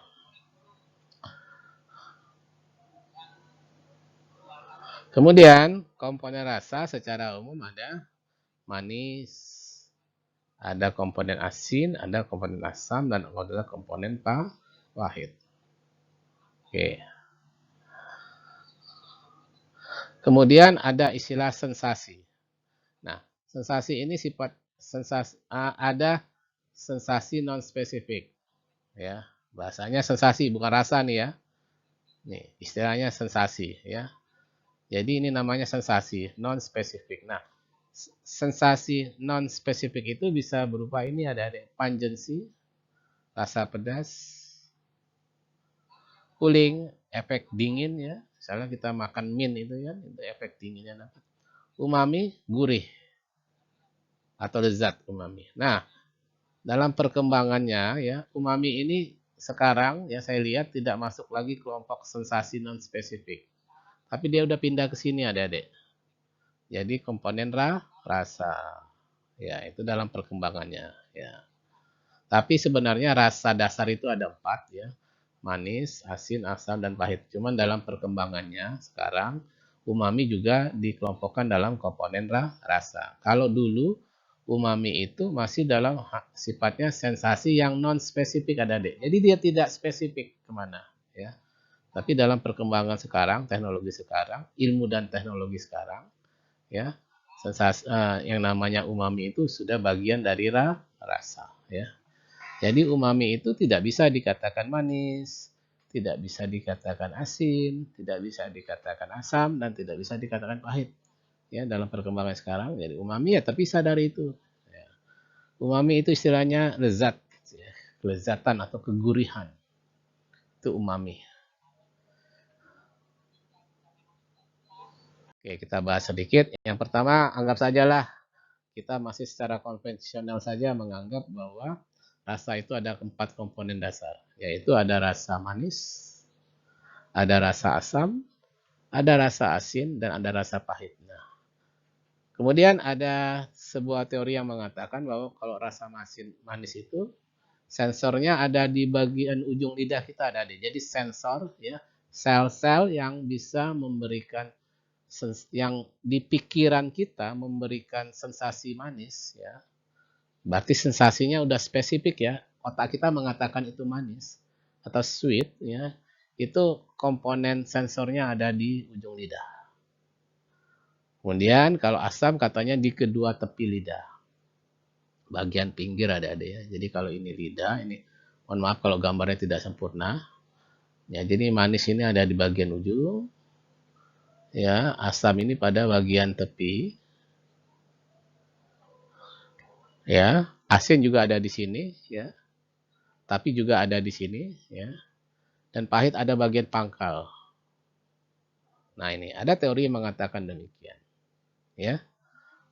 Kemudian komponen rasa secara umum ada manis, ada komponen asin, ada komponen asam, dan ada komponen pahit. Oke. Kemudian ada istilah sensasi. Nah, sensasi ini sifat sensasi ada sensasi non spesifik, ya. Bahasanya sensasi bukan rasa nih ya. Nih, istilahnya sensasi ya. Jadi ini namanya sensasi non spesifik. Nah, sensasi non spesifik itu bisa berupa ini ada pungency, rasa pedas, cooling, efek dingin ya. Misalnya kita makan min itu kan, itu efek dinginnya dapat. Umami, gurih atau lezat umami. Nah, dalam perkembangannya ya, umami ini sekarang ya saya lihat tidak masuk lagi kelompok sensasi non spesifik. Tapi dia udah pindah ke sini adik-adik. Jadi komponen rasa. Ya, itu dalam perkembangannya ya. Tapi sebenarnya rasa dasar itu ada 4 ya. Manis, asin, asam, dan pahit. Cuman dalam perkembangannya sekarang umami juga dikelompokkan dalam komponen rasa. Kalau dulu umami itu masih dalam sifatnya sensasi yang non spesifik adik-adik. Jadi dia tidak spesifik kemana ya. Tapi dalam perkembangan sekarang, teknologi sekarang, ilmu dan teknologi sekarang ya, sensasi yang namanya umami itu sudah bagian dari rasa ya. Jadi umami itu tidak bisa dikatakan manis, tidak bisa dikatakan asin, tidak bisa dikatakan asam, dan tidak bisa dikatakan pahit. Ya, dalam perkembangan sekarang, jadi umami ya terpisah dari itu. Ya. Umami itu istilahnya lezat, ya. Kelezatan atau kegurihan. Itu umami. Oke, kita bahas sedikit. Yang pertama, anggap sajalah kita masih secara konvensional saja menganggap bahwa rasa itu ada 4 komponen dasar, yaitu ada rasa manis, ada rasa asam, ada rasa asin, dan ada rasa pahit. Nah, kemudian ada sebuah teori yang mengatakan bahwa kalau rasa manis itu sensornya ada di bagian ujung lidah kita ada. Jadi sensor ya, sel-sel yang bisa memberikan yang di pikiran kita memberikan sensasi manis ya. Berarti sensasinya udah spesifik ya. Otak kita mengatakan itu manis atau sweet ya. Itu komponen sensornya ada di ujung lidah. Kemudian kalau asam katanya di kedua tepi lidah. Bagian pinggir ada ya. Jadi kalau ini lidah, ini mohon maaf kalau gambarnya tidak sempurna. Ya, jadi manis ini ada di bagian ujung. Ya, asam ini pada bagian tepi. Ya, asin juga ada di sini ya. Tapi juga ada di sini ya. Dan pahit ada bagian pangkal. Nah, ini ada teori yang mengatakan demikian. Ya,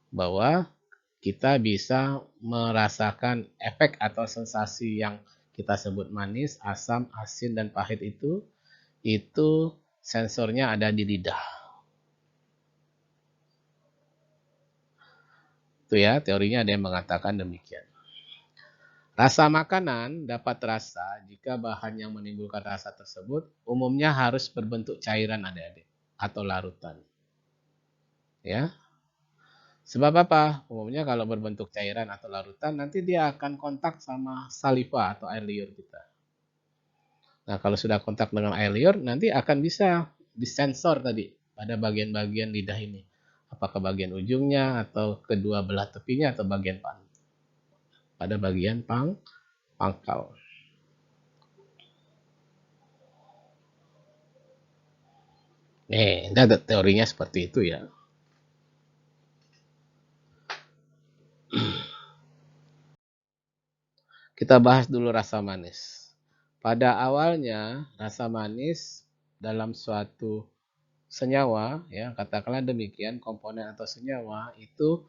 bahwa kita bisa merasakan efek atau sensasi yang kita sebut manis, asam, asin, dan pahit itu sensornya ada di lidah. Itu ya, teorinya ada yang mengatakan demikian. Rasa makanan dapat terasa jika bahan yang menimbulkan rasa tersebut umumnya harus berbentuk cairan adik-adik atau larutan. Ya. Sebab apa? Umumnya kalau berbentuk cairan atau larutan nanti dia akan kontak sama saliva atau air liur kita. Nah, kalau sudah kontak dengan air liur nanti akan bisa disensor tadi pada bagian-bagian lidah ini. Apakah bagian ujungnya atau kedua belah tepinya atau bagian pada bagian pangkal. Nih, ada teorinya seperti itu ya. Kita bahas dulu rasa manis. Pada awalnya, rasa manis dalam suatu senyawa, ya katakanlah demikian, komponen atau senyawa itu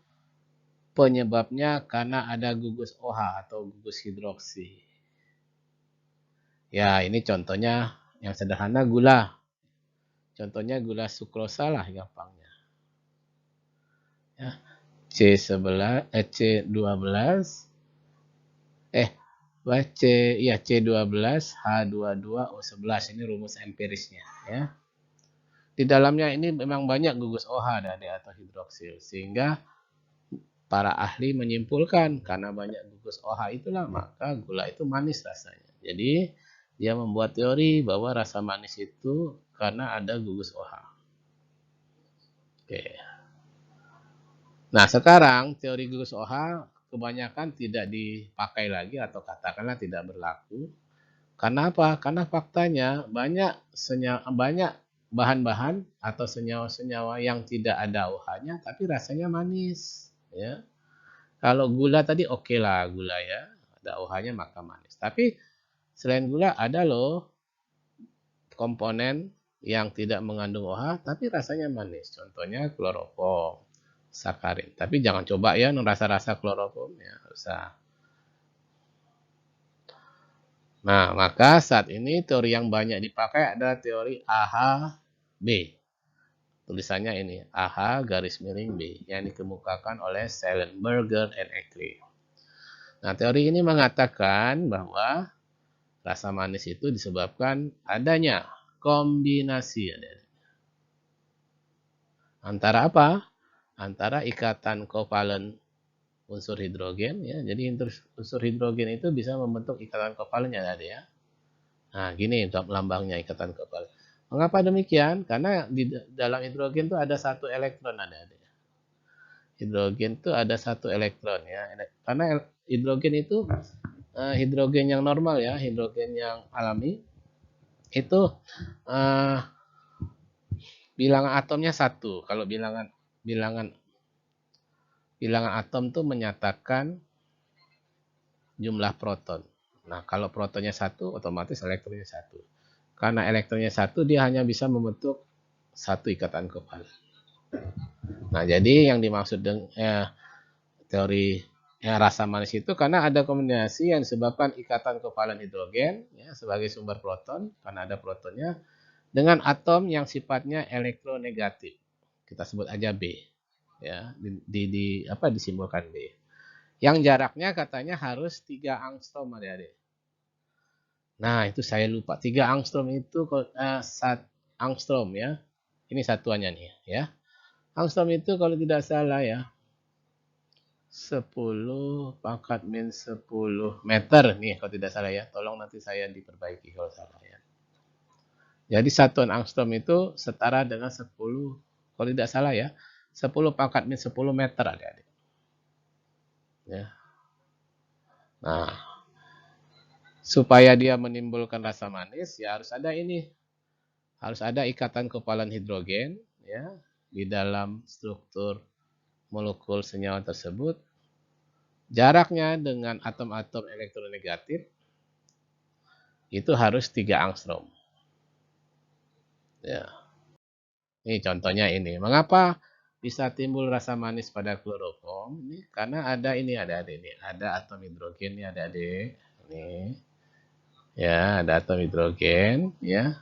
penyebabnya karena ada gugus OH atau gugus hidroksi. Ya, ini contohnya yang sederhana gula. Contohnya gula sukrosa lah gampangnya. Ya, C12 C12H22O11 ini rumus empirisnya ya. Di dalamnya ini memang banyak gugus OH atau hidroksil sehingga para ahli menyimpulkan karena banyak gugus OH itulah maka gula itu manis rasanya. Jadi dia membuat teori bahwa rasa manis itu karena ada gugus OH. Oke. Nah, sekarang teori gugus OH kebanyakan tidak dipakai lagi atau katakanlah tidak berlaku. Karena apa? Karena faktanya banyak bahan-bahan atau senyawa-senyawa yang tidak ada OH-nya tapi rasanya manis, ya. Kalau gula tadi oke lah gula ya, ada OH-nya maka manis. Tapi selain gula ada loh komponen yang tidak mengandung OH tapi rasanya manis. Contohnya kloroform, sakarin. Tapi jangan coba ya rasa-rasa kloroform ya, usah. Nah, maka saat ini teori yang banyak dipakai adalah teori AHB. Tulisannya ini AH garis miring B yang dikemukakan oleh Schellenberger and Eckley. Nah, teori ini mengatakan bahwa rasa manis itu disebabkan adanya kombinasi antara apa? Antara ikatan kovalen unsur hidrogen ya. Jadi unsur hidrogen itu bisa membentuk ikatan kovalen ya ada ya. Nah, gini lambangnya ikatan kovalen. Mengapa demikian? Karena di dalam hidrogen itu ada satu elektron ada. Hidrogen itu ada satu elektron ya. Karena hidrogen itu hidrogen yang normal ya, hidrogen yang alami itu bilangan atomnya satu. Kalau bilangan atom itu menyatakan jumlah proton. Nah, kalau protonnya satu, otomatis elektronnya satu. Karena elektronnya satu, dia hanya bisa membentuk satu ikatan kovalen. Nah, jadi yang dimaksud dengan teori rasa manis itu karena ada kombinasi yang disebabkan ikatan kovalen hidrogen ya, sebagai sumber proton, karena ada protonnya, dengan atom yang sifatnya elektronegatif. Kita sebut aja B. Ya, disimbolkan B. Yang jaraknya katanya harus 3 angstrom adik-adik. Nah, itu saya lupa. 3 angstrom itu angstrom ya. Ini satuannya nih ya. Angstrom itu kalau tidak salah ya 10 pangkat min 10 meter nih kalau tidak salah ya. Tolong nanti saya diperbaiki kalau salah ya. Jadi satuan angstrom itu setara dengan 10 kalau tidak salah ya 10 pangkat min 10 meter adik-adik. Ya. Nah, supaya dia menimbulkan rasa manis ya harus ada ini. Harus ada ikatan kovalen hidrogen ya di dalam struktur molekul senyawa tersebut. Jaraknya dengan atom-atom elektronegatif itu harus 3 angstrom. Ya. Ini contohnya ini. Mengapa bisa timbul rasa manis pada kloroform? Ini karena ada ini ada ini. Ada atom hidrogen ini ada ini. Ya, ada atom hidrogen ya.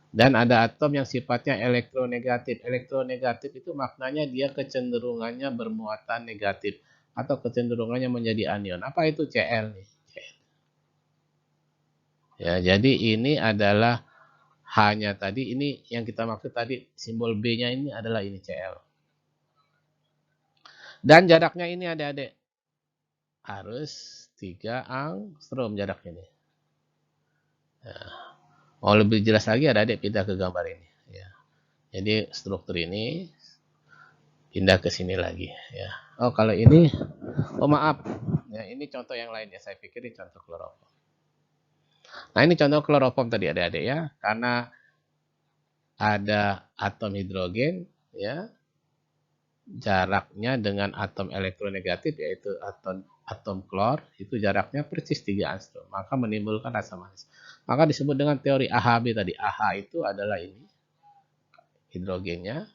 Dan ada atom yang sifatnya elektronegatif. Elektronegatif itu maknanya dia kecenderungannya bermuatan negatif atau kecenderungannya menjadi anion. Apa itu Cl nih? Ya, jadi ini adalah hanya tadi, ini yang kita maksud tadi, simbol B-nya ini adalah ini Cl. Dan jaraknya ini adik-adik harus 3 angstrom jaraknya ini. Nah, mau lebih jelas lagi adik-adik pindah ke gambar ini. Ya. Jadi struktur ini pindah ke sini lagi. Ya. Oh kalau ini, oh maaf, ya ini contoh yang lain ya. Saya pikir ini contoh kloroform. Nah ini contoh kloroform tadi adik-adik ya, karena ada atom hidrogen ya, jaraknya dengan atom elektronegatif yaitu atom klor itu jaraknya persis 3 angstrom, maka menimbulkan rasa manis. Maka disebut dengan teori AHB tadi. AH itu adalah ini hidrogennya,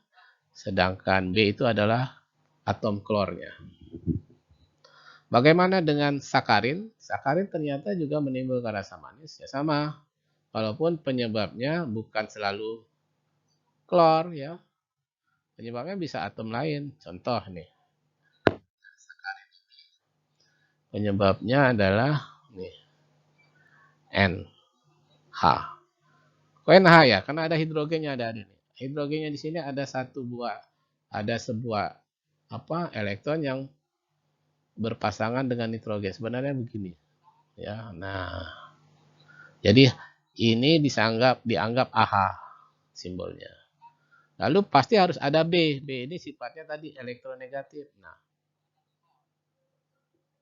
sedangkan B itu adalah atom klornya. Bagaimana dengan sakarin? Sakarin ternyata juga menimbulkan rasa manis. Ya sama, walaupun penyebabnya bukan selalu klor ya. Penyebabnya bisa atom lain. Contoh nih. Penyebabnya adalah nih, NH. Kok NH ya? Karena ada hidrogennya ada nih. Hidrogennya di sini ada sebuah elektron yang berpasangan dengan nitrogen. Sebenarnya begini. Ya, nah. Jadi ini dianggap AH simbolnya. Lalu pasti harus ada B. B ini sifatnya tadi elektronegatif. Nah,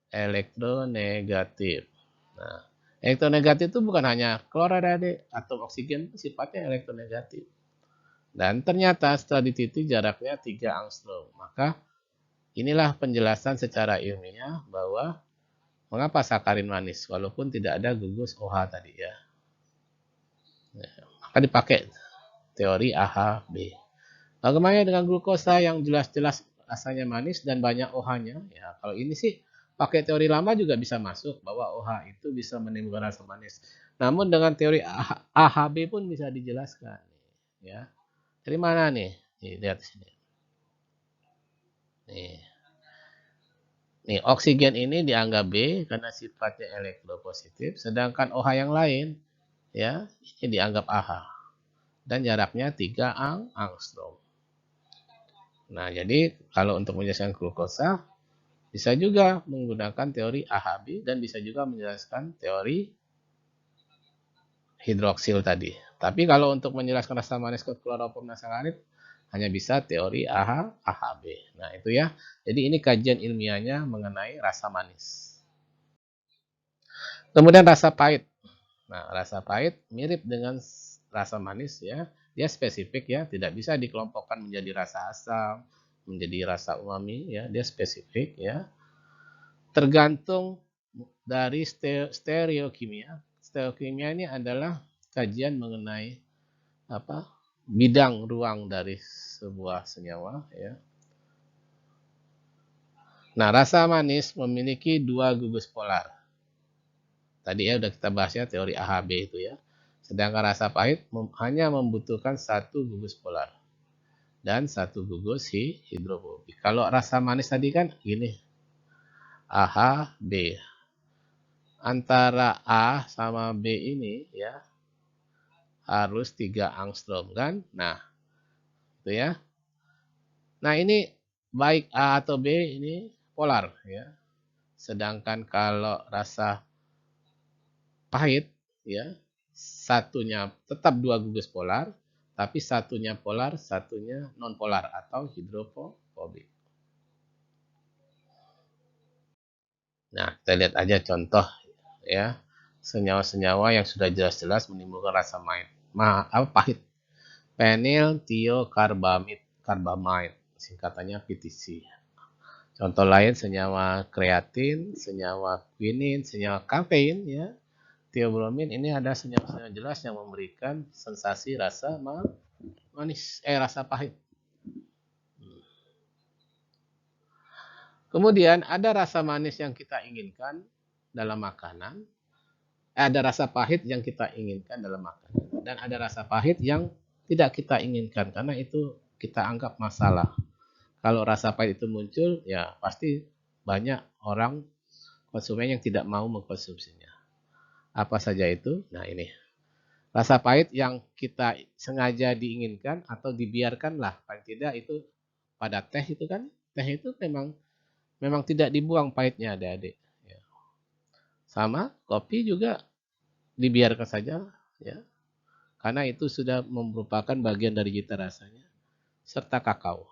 elektronegatif. Nah, elektronegatif itu bukan hanya klor adik, atom oksigen itu sifatnya elektronegatif. Dan ternyata setelah diteliti jaraknya 3 angstrom. Maka inilah penjelasan secara ilmiah bahwa mengapa sakarin manis walaupun tidak ada gugus OH tadi ya. Maka dipakai teori AHB. Bagaimana dengan glukosa yang jelas-jelas rasanya manis dan banyak OH-nya? Ya, kalau ini sih pakai teori lama juga bisa masuk bahwa OH itu bisa menimbulkan rasa manis. Namun dengan teori AHB pun bisa dijelaskan. Ya, dari mana nih? Nih lihat di sini. Nih, oksigen ini dianggap B karena sifatnya elektropositif, sedangkan OH yang lain ya ini dianggap AH dan jaraknya 3 angstrom. Nah, jadi kalau untuk menjelaskan glukosa bisa juga menggunakan teori AHB dan bisa juga menjelaskan teori hidroksil tadi. Tapi kalau untuk menjelaskan rasa manis ke kloroform dan sakarin hanya bisa teori AHB. Nah, itu ya. Jadi ini kajian ilmiahnya mengenai rasa manis. Kemudian rasa pahit. Nah, rasa pahit mirip dengan rasa manis ya. Dia spesifik ya, tidak bisa dikelompokkan menjadi rasa asam, menjadi rasa umami ya, dia spesifik ya. Tergantung dari stereokimia. Stereokimia ini adalah kajian mengenai bidang ruang dari sebuah senyawa ya. Nah, rasa manis memiliki 2 gugus polar. Tadi ya udah kita bahas ya teori AHB itu ya. Sedangkan rasa pahit hanya membutuhkan 1 gugus polar dan 1 gugus hidrofobik. Kalau rasa manis tadi kan gini, AHB. Antara A sama B ini ya harus 3 angstrom kan? Nah, itu ya. Nah, ini baik A atau B ini polar ya. Sedangkan kalau rasa pahit ya, satunya tetap 2 gugus polar, tapi satunya polar, satunya non polar atau hidrofobik. Nah, kita lihat aja contoh ya, senyawa-senyawa yang sudah jelas-jelas menimbulkan rasa pahit. Penil thiocarbamide, singkatannya PTC. Contoh lain senyawa kreatin, senyawa quinin, senyawa kafein ya. Theobromin ini ada senyawa-senyawa jelas yang memberikan sensasi rasa manis, rasa pahit. Kemudian ada rasa manis yang kita inginkan dalam makanan, ada rasa pahit yang kita inginkan dalam makanan, dan ada rasa pahit yang tidak kita inginkan karena itu kita anggap masalah. Kalau rasa pahit itu muncul, ya pasti banyak orang konsumen yang tidak mau mengkonsumsinya. Apa saja itu? Nah ini, rasa pahit yang kita sengaja diinginkan atau dibiarkanlah, paling tidak itu pada teh itu kan, teh itu memang tidak dibuang pahitnya adik-adik. Ya. Sama kopi juga dibiarkan saja, ya, karena itu sudah merupakan bagian dari cita rasanya, serta kakao.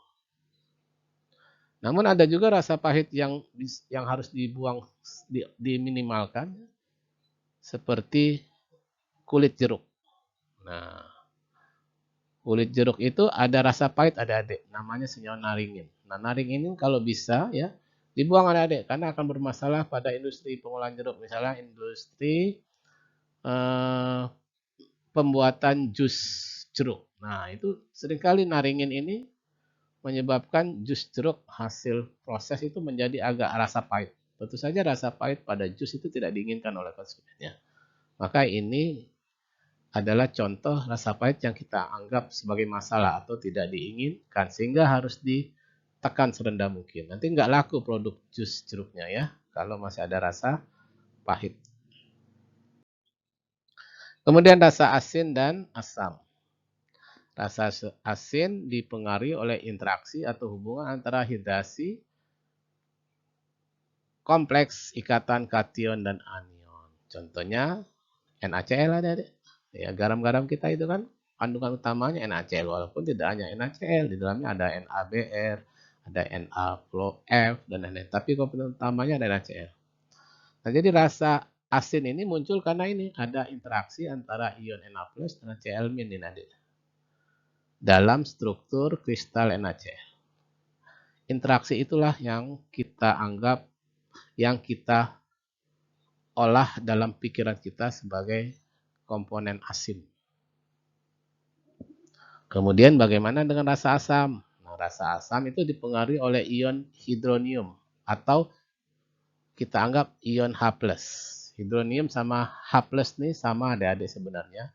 Namun ada juga rasa pahit yang harus dibuang, diminimalkan, seperti kulit jeruk. Nah, kulit jeruk itu ada rasa pahit adik-adik, namanya senyawa naringin. Nah, naringin kalau bisa ya dibuang adik-adik, karena akan bermasalah pada industri pengolahan jeruk. Misalnya industri pembuatan jus jeruk. Nah, itu seringkali naringin ini menyebabkan jus jeruk hasil proses itu menjadi agak rasa pahit. Tentu saja rasa pahit pada jus itu tidak diinginkan oleh konsumennya. Maka ini adalah contoh rasa pahit yang kita anggap sebagai masalah atau tidak diinginkan, sehingga harus ditekan serendah mungkin. Nanti nggak laku produk jus jeruknya ya, kalau masih ada rasa pahit. Kemudian rasa asin dan asam. Rasa asin dipengaruhi oleh interaksi atau hubungan antara hidrasi kompleks ikatan kation dan anion. Contohnya NaCl ada. Ya, garam-garam kita itu kan kandungan utamanya NaCl, walaupun tidak hanya NaCl, di dalamnya ada NaBr, ada NaFloF dan lain-lain. Tapi komponen utamanya ada NaCl. Nah, jadi rasa asin ini muncul karena ini ada interaksi antara ion Na+ dan Cl- ini adik, dalam struktur kristal NaCl. Interaksi itulah yang kita anggap, yang kita olah dalam pikiran kita sebagai komponen asin. Kemudian bagaimana dengan rasa asam? Nah, rasa asam itu dipengaruhi oleh ion hidronium atau kita anggap ion H+. Hidronium sama H+ nih sama adik-adik sebenarnya.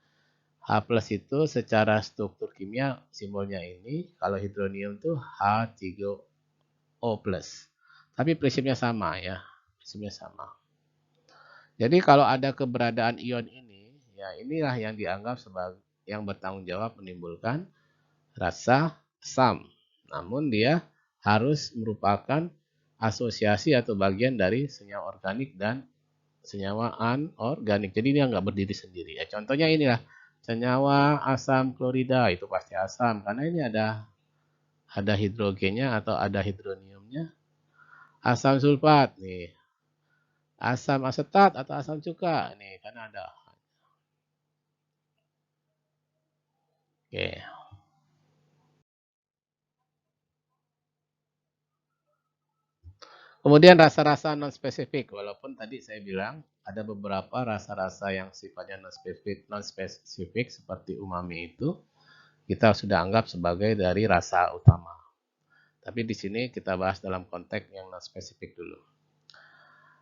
H+ itu secara struktur kimia simbolnya ini, kalau hidronium itu H3O+. Tapi prinsipnya sama ya, prinsipnya sama. Jadi kalau ada keberadaan ion ini, ya inilah yang dianggap sebagai yang bertanggung jawab menimbulkan rasa asam. Namun dia harus merupakan asosiasi atau bagian dari senyawa organik dan senyawa anorganik. Jadi dia nggak berdiri sendiri. Ya, contohnya inilah senyawa asam klorida, itu pasti asam karena ini ada hidrogennya atau ada hidroniumnya. Asam sulfat nih, asam asetat atau asam cuka nih karena ada. Oke. Kemudian rasa-rasa non-spesifik, walaupun tadi saya bilang ada beberapa rasa-rasa yang sifatnya non-spesifik seperti umami itu kita sudah anggap sebagai dari rasa utama. Tapi di sini kita bahas dalam konteks yang non-spesifik dulu.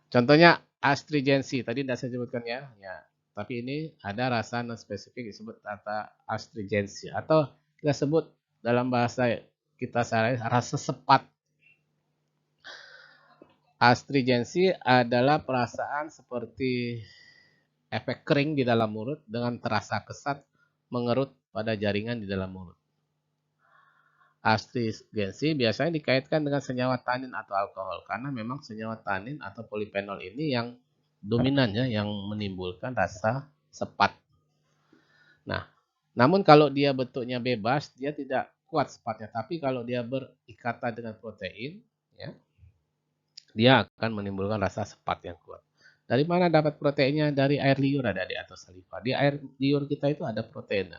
Contohnya astringensi, tadi tidak saya sebutkan ya. Tapi ini ada rasa non-spesifik disebut kata astringensi atau kita sebut dalam bahasa kita sehari rasa sepat. Astringensi adalah perasaan seperti efek kering di dalam mulut dengan terasa kesat mengerut pada jaringan di dalam mulut. Astringensi biasanya dikaitkan dengan senyawa tanin atau alkohol karena memang senyawa tanin atau polifenol ini yang dominan ya, yang menimbulkan rasa sepat. Nah, namun kalau dia bentuknya bebas, dia tidak kuat sepatnya. Tapi kalau dia berikatan dengan protein, ya, dia akan menimbulkan rasa sepat yang kuat. Dari mana dapat proteinnya? Dari air liur ada di atas saliva. Di air liur kita itu ada protein.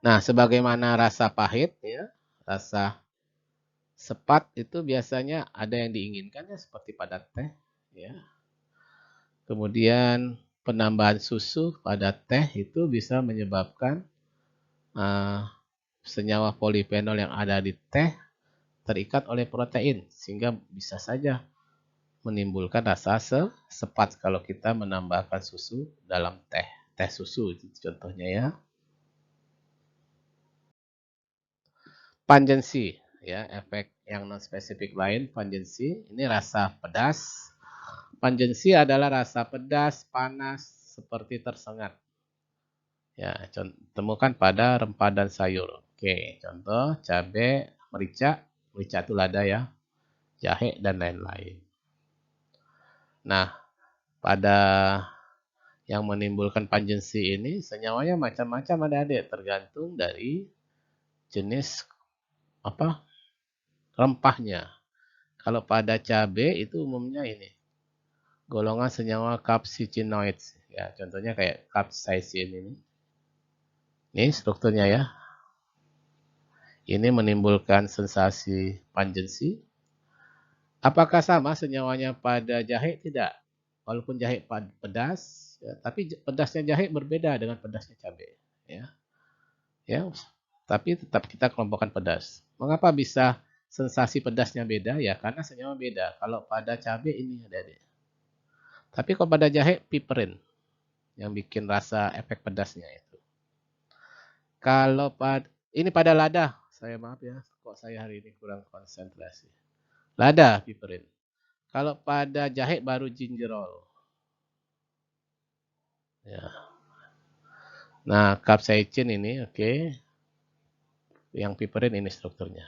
Nah, sebagaimana rasa pahit, ya, rasa sepat itu biasanya ada yang diinginkan ya, seperti pada teh, ya. Kemudian penambahan susu pada teh itu bisa menyebabkan senyawa polifenol yang ada di teh terikat oleh protein sehingga bisa saja menimbulkan rasa sepat kalau kita menambahkan susu dalam teh susu contohnya ya. Pungency ya, efek yang non-spesifik lain, pungency, ini rasa pedas. Pungency adalah rasa pedas, panas, seperti tersengat. Ya, temukan pada rempah dan sayur. Oke, contoh cabai, merica itu lada ya, jahe, dan lain-lain. Nah, pada yang menimbulkan pungency ini, senyawanya macam-macam adik-adik, tergantung dari jenis rempahnya. Kalau pada cabai itu umumnya ini, golongan senyawa capsaicinoids. Ya, contohnya kayak capsaicin ini. Ini strukturnya ya. Ini menimbulkan sensasi pungency. Apakah sama senyawanya pada jahe? Tidak. Walaupun jahe pedas, ya, tapi pedasnya jahe berbeda dengan pedasnya cabai. Ya, tapi tetap kita kelompokkan pedas. Mengapa bisa sensasi pedasnya beda? Ya, karena senyawa beda. Kalau pada cabai ini ada. Tapi kalau pada jahe, piperin yang bikin rasa efek pedasnya itu. Kalau ini pada lada, saya maaf ya, kok saya hari ini kurang konsentrasi. Lada, piperin. Kalau pada jahe baru gingerol. Ya. Nah, capsaicin ini oke. Yang piperin ini strukturnya.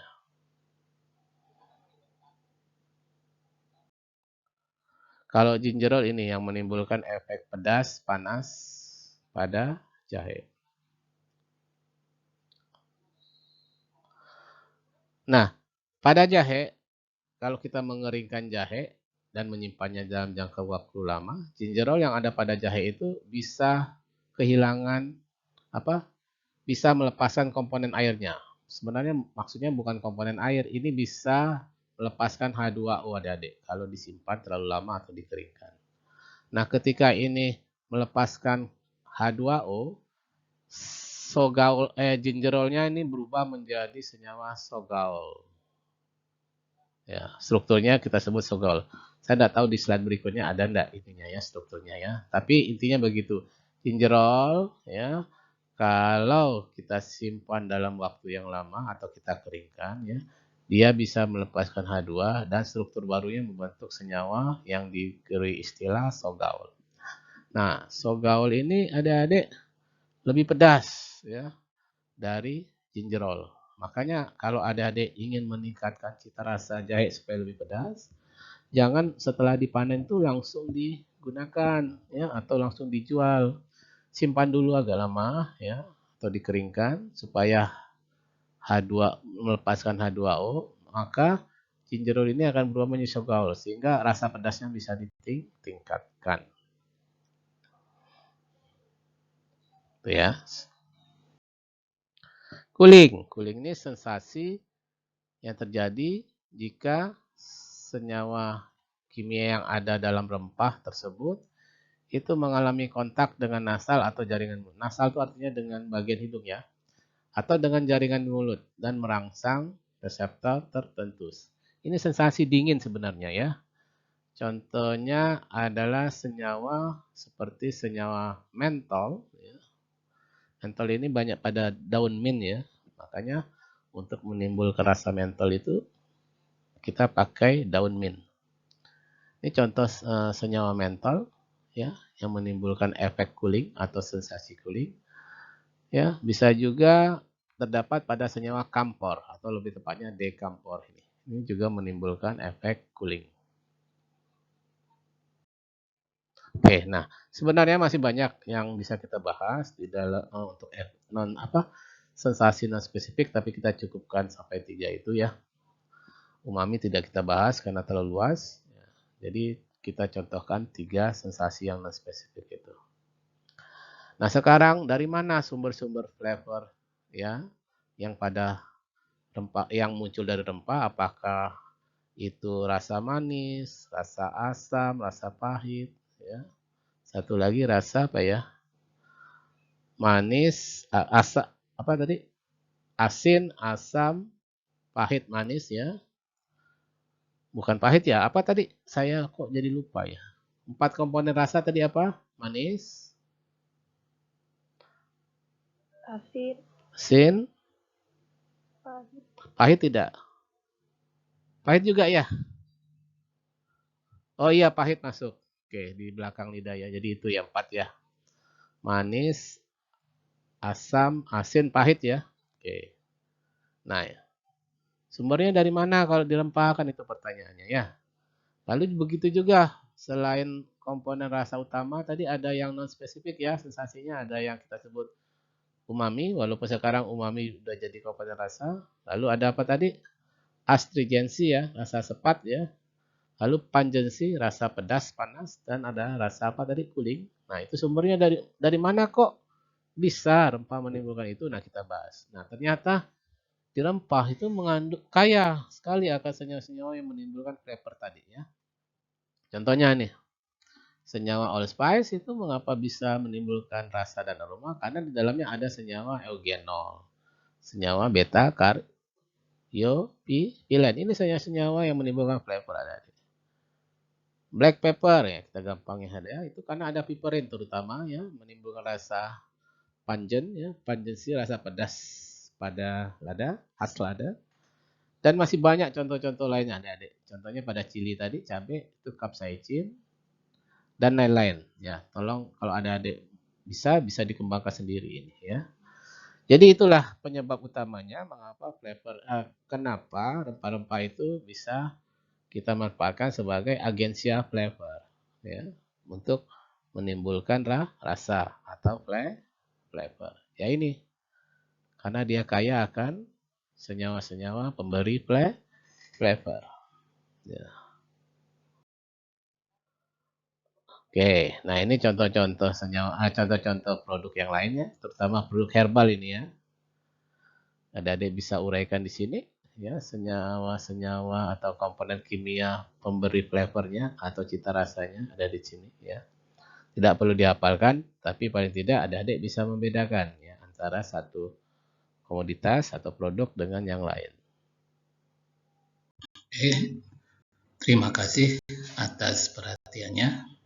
Kalau gingerol ini yang menimbulkan efek pedas, panas pada jahe. Nah, pada jahe, kalau kita mengeringkan jahe dan menyimpannya dalam jangka waktu lama, gingerol yang ada pada jahe itu bisa kehilangan bisa melepaskan komponen airnya. Sebenarnya maksudnya bukan komponen air, ini bisa melepaskan H2O adik-adik kalau disimpan terlalu lama atau dikeringkan. Nah, ketika ini melepaskan H2O, gingerolnya ini berubah menjadi senyawa sogol. Ya, strukturnya kita sebut sogol. Saya tidak tahu di slide berikutnya ada enggak ininya ya, strukturnya ya. Tapi intinya begitu. Gingerol ya, kalau kita simpan dalam waktu yang lama atau kita keringkan ya, dia bisa melepaskan H2 dan struktur barunya membentuk senyawa yang diberi istilah sogaul. Nah, sogaul ini adik-adik lebih pedas ya dari gingerol. Makanya kalau adik-adik ingin meningkatkan cita rasa jahe supaya lebih pedas, jangan setelah dipanen tuh langsung digunakan ya atau langsung dijual. Simpan dulu agak lama ya atau dikeringkan supaya H2 melepaskan H2O, maka gingerol ini akan berubah menjadi sogaul sehingga rasa pedasnya bisa ditingkatkan. Tuh ya. Cooling ini sensasi yang terjadi jika senyawa kimia yang ada dalam rempah tersebut itu mengalami kontak dengan nasal atau jaringan mulut. Nasal itu artinya dengan bagian hidung ya, atau dengan jaringan mulut dan merangsang reseptor tertentu. Ini sensasi dingin sebenarnya ya. Contohnya adalah senyawa seperti senyawa mentol. Mentol ini banyak pada daun mint ya, makanya untuk menimbulkan rasa mentol itu kita pakai daun mint. Ini contoh senyawa mentol ya yang menimbulkan efek cooling atau sensasi cooling. Ya, bisa juga terdapat pada senyawa kampor atau lebih tepatnya dekampor ini. Ini juga menimbulkan efek cooling. Oke, nah sebenarnya masih banyak yang bisa kita bahas di dalam untuk sensasi non spesifik, tapi kita cukupkan sampai 3 itu ya. Umami tidak kita bahas karena terlalu luas. Jadi kita contohkan 3 sensasi yang non spesifik itu. Nah sekarang dari mana sumber-sumber flavor ya yang pada rempah yang muncul dari rempah? Apakah itu rasa manis, rasa asam, rasa pahit? Ya. Satu lagi rasa apa ya? Manis, asin, asam, pahit, manis ya. Bukan pahit ya, apa tadi? Saya kok jadi lupa ya. 4 komponen rasa tadi apa? Manis, Asin, asin, pahit, pahit tidak? Pahit juga ya? Oh iya, pahit masuk. Oke, di belakang lidah ya. Jadi itu ya 4 ya. Manis, asam, asin, pahit ya. Oke. Nah, ya. Sumbernya dari mana kalau dirempahkan itu pertanyaannya ya. Lalu begitu juga, selain komponen rasa utama, tadi ada yang non-spesifik ya, sensasinya ada yang kita sebut umami, walaupun sekarang umami udah jadi komponen rasa. Lalu ada apa tadi? Astringensi ya, rasa sepat ya. Lalu pungency, rasa pedas, panas, dan ada rasa apa tadi? Cooling. Nah, itu sumbernya dari mana kok bisa rempah menimbulkan itu? Nah, kita bahas. Nah, ternyata di rempah itu mengandung kaya sekali akan senyawa-senyawa yang menimbulkan flavor tadi ya. Contohnya nih, senyawa allspice itu mengapa bisa menimbulkan rasa dan aroma? Karena di dalamnya ada senyawa eugenol, senyawa beta caryopilen. Ini senyawa yang menimbulkan flavor ada. Black pepper ya, kita gampangnya ada ya, itu karena ada piperin terutama ya, menimbulkan rasa pungent ya, pungency, rasa pedas pada lada, khas lada. Dan masih banyak contoh-contoh lainnya adik-adik. Contohnya pada cili tadi, cabai itu capsaicin dan lain-lain ya. Tolong kalau ada adik bisa dikembangkan sendiri ini ya. Jadi itulah penyebab utamanya mengapa kenapa rempah-rempah itu bisa kita manfaatkan sebagai agensia flavor ya, untuk menimbulkan rasa atau flavor. Ya ini karena dia kaya akan senyawa-senyawa pemberi flavor. Ya. Oke, nah ini contoh-contoh senyawa, contoh-contoh produk yang lainnya, terutama produk herbal ini ya. Adik-adik bisa uraikan di sini ya, senyawa-senyawa atau komponen kimia pemberi flavornya atau cita rasanya ada di sini ya. Tidak perlu dihafalkan, tapi paling tidak adik-adik bisa membedakan ya antara satu komoditas atau produk dengan yang lain. Oke, terima kasih atas perhatiannya.